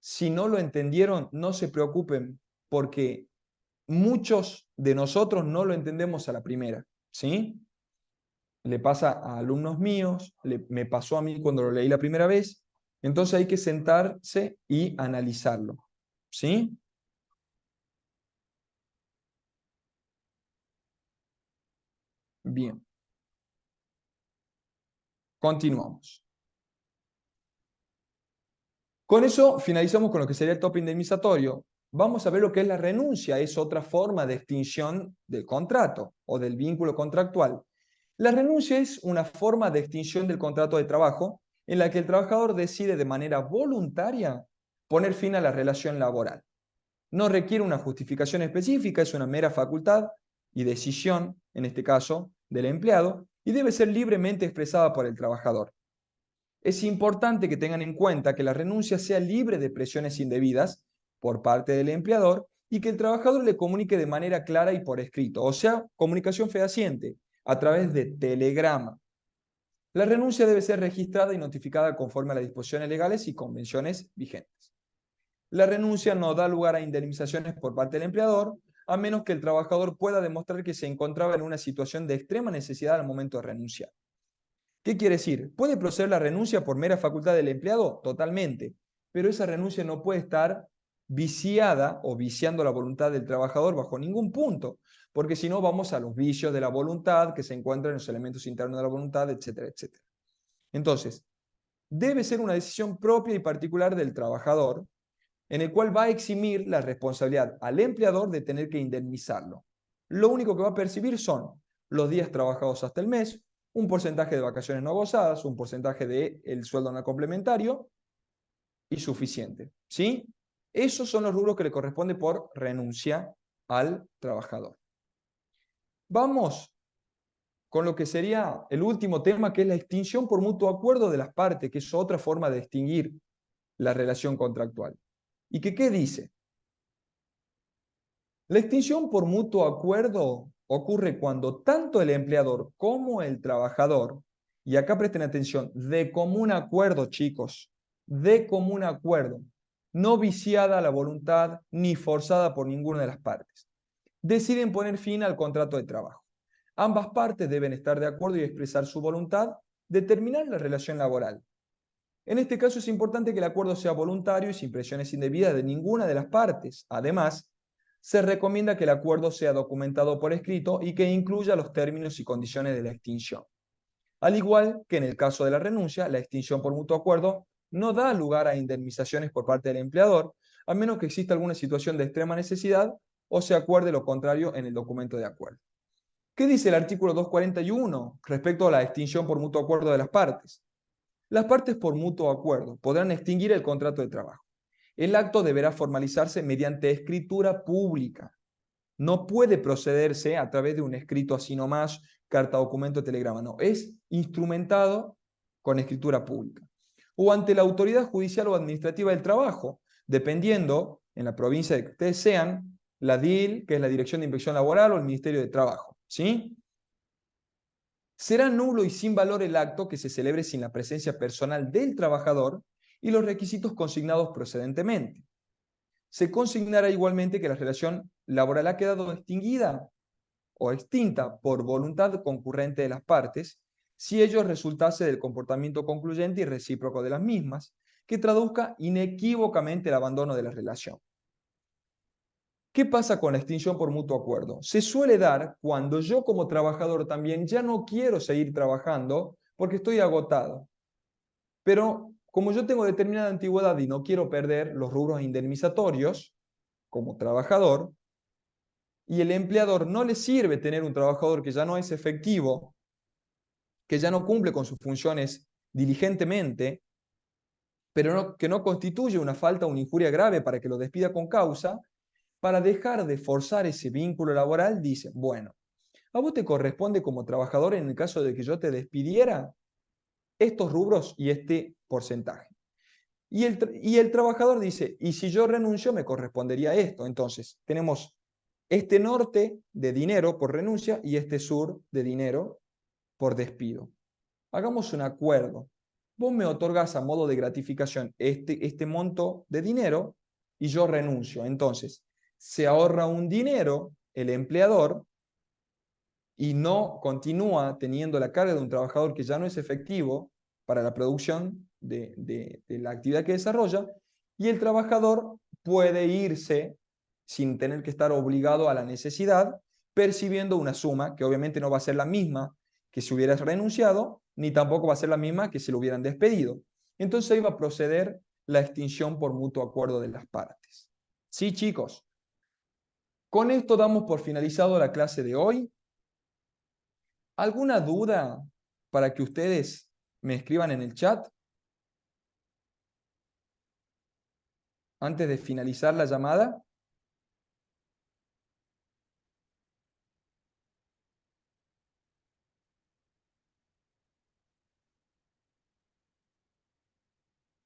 Si no lo entendieron, no se preocupen, porque muchos de nosotros no lo entendemos a la primera, ¿sí? Le pasa a alumnos míos, me pasó a mí cuando lo leí la primera vez. Entonces hay que sentarse y analizarlo, ¿sí? Bien, continuamos. Con eso finalizamos con lo que sería el tope indemnizatorio. Vamos a ver lo que es la renuncia. Es otra forma de extinción del contrato o del vínculo contractual. La renuncia es una forma de extinción del contrato de trabajo en la que el trabajador decide de manera voluntaria poner fin a la relación laboral. No requiere una justificación específica, es una mera facultad y decisión, en este caso, del empleado, y debe ser libremente expresada por el trabajador. Es importante que tengan en cuenta que la renuncia sea libre de presiones indebidas por parte del empleador y que el trabajador le comunique de manera clara y por escrito, o sea, comunicación fehaciente, a través de telegrama. La renuncia debe ser registrada y notificada conforme a las disposiciones legales y convenciones vigentes. La renuncia no da lugar a indemnizaciones por parte del empleador, a menos que el trabajador pueda demostrar que se encontraba en una situación de extrema necesidad al momento de renunciar. ¿Qué quiere decir? ¿Puede proceder la renuncia por mera facultad del empleado? Totalmente. Pero esa renuncia no puede estar viciada o viciando la voluntad del trabajador bajo ningún punto, porque si no vamos a los vicios de la voluntad que se encuentran en los elementos internos de la voluntad, etcétera, etcétera. Entonces, debe ser una decisión propia y particular del trabajador, en el cual va a eximir la responsabilidad al empleador de tener que indemnizarlo. Lo único que va a percibir son los días trabajados hasta el mes, un porcentaje de vacaciones no gozadas, un porcentaje del sueldo no complementario y suficiente. ¿Sí? Esos son los rubros que le corresponde por renuncia al trabajador. Vamos con lo que sería el último tema, que es la extinción por mutuo acuerdo de las partes, que es otra forma de extinguir la relación contractual. ¿Y qué dice? La extinción por mutuo acuerdo ocurre cuando tanto el empleador como el trabajador, y acá presten atención, de común acuerdo, chicos, de común acuerdo, no viciada la voluntad ni forzada por ninguna de las partes, deciden poner fin al contrato de trabajo. Ambas partes deben estar de acuerdo y expresar su voluntad de terminar la relación laboral. En este caso es importante que el acuerdo sea voluntario y sin presiones indebidas de ninguna de las partes. Además, se recomienda que el acuerdo sea documentado por escrito y que incluya los términos y condiciones de la extinción. Al igual que en el caso de la renuncia, la extinción por mutuo acuerdo no da lugar a indemnizaciones por parte del empleador, a menos que exista alguna situación de extrema necesidad o se acuerde lo contrario en el documento de acuerdo. ¿Qué dice el artículo 241 respecto a la extinción por mutuo acuerdo de las partes? Las partes por mutuo acuerdo podrán extinguir el contrato de trabajo. El acto deberá formalizarse mediante escritura pública. No puede procederse a través de un escrito así nomás, carta, documento, telegrama. No, es instrumentado con escritura pública. O ante la autoridad judicial o administrativa del trabajo, dependiendo, en la provincia de que ustedes sean, la DIL, que es la Dirección de Inspección Laboral, o el Ministerio de Trabajo. ¿Sí? Será nulo y sin valor el acto que se celebre sin la presencia personal del trabajador y los requisitos consignados precedentemente. Se consignará igualmente que la relación laboral ha quedado extinguida o extinta por voluntad concurrente de las partes, si ello resultase del comportamiento concluyente y recíproco de las mismas, que traduzca inequívocamente el abandono de la relación. ¿Qué pasa con la extinción por mutuo acuerdo? Se suele dar cuando yo como trabajador también ya no quiero seguir trabajando porque estoy agotado. Pero como yo tengo determinada antigüedad y no quiero perder los rubros indemnizatorios como trabajador, y el empleador no le sirve tener un trabajador que ya no es efectivo, que ya no cumple con sus funciones diligentemente, pero que no constituye una falta o una injuria grave para que lo despida con causa, para dejar de forzar ese vínculo laboral, dice, bueno, a vos te corresponde como trabajador, en el caso de que yo te despidiera, estos rubros y este porcentaje. Y el trabajador dice, y si yo renuncio me correspondería esto. Entonces, tenemos este norte de dinero por renuncia y este sur de dinero por despido. Hagamos un acuerdo. Vos me otorgás a modo de gratificación este monto de dinero y yo renuncio. Entonces, se ahorra un dinero el empleador y no continúa teniendo la carga de un trabajador que ya no es efectivo para la producción de la actividad que desarrolla, y el trabajador puede irse sin tener que estar obligado a la necesidad, percibiendo una suma que obviamente no va a ser la misma que si hubieras renunciado, ni tampoco va a ser la misma que si lo hubieran despedido. Entonces ahí va a proceder la extinción por mutuo acuerdo de las partes. Sí, chicos. Con esto damos por finalizado la clase de hoy. ¿Alguna duda para que ustedes me escriban en el chat antes de finalizar la llamada?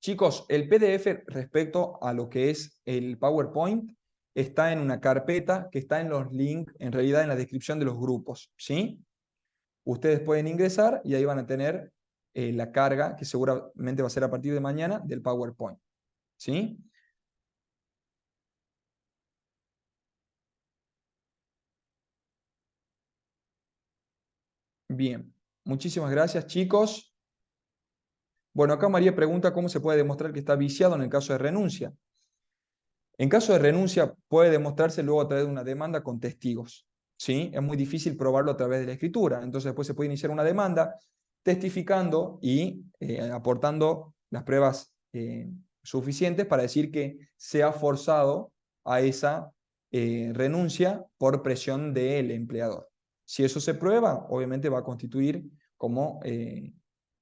Chicos, el PDF respecto a lo que es el PowerPoint está en una carpeta que está en los links, en realidad en la descripción de los grupos, ¿sí? Ustedes pueden ingresar y ahí van a tener la carga, que seguramente va a ser a partir de mañana, del PowerPoint, ¿sí? Bien, muchísimas gracias, chicos. Bueno, acá María pregunta cómo se puede demostrar que está viciado en el caso de renuncia. En caso de renuncia puede demostrarse luego a través de una demanda con testigos. ¿Sí? Es muy difícil probarlo a través de la escritura. Entonces después se puede iniciar una demanda testificando y aportando las pruebas suficientes para decir que se ha forzado a esa renuncia por presión del empleador. Si eso se prueba, obviamente va a constituir como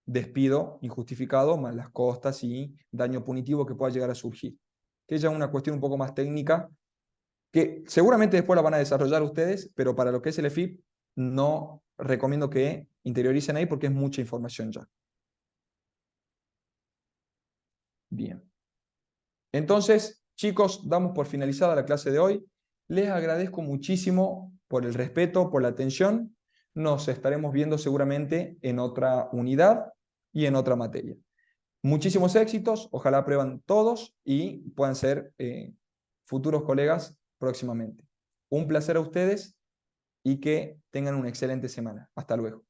despido injustificado, más las costas y daño punitivo que pueda llegar a surgir. Que ya es una cuestión un poco más técnica, que seguramente después la van a desarrollar ustedes, pero para lo que es el EFIP, no recomiendo que interioricen ahí porque es mucha información ya. Bien. Entonces, chicos, damos por finalizada la clase de hoy. Les agradezco muchísimo por el respeto, por la atención. Nos estaremos viendo seguramente en otra unidad y en otra materia. Muchísimos éxitos, ojalá aprueban todos y puedan ser futuros colegas próximamente. Un placer a ustedes y que tengan una excelente semana. Hasta luego.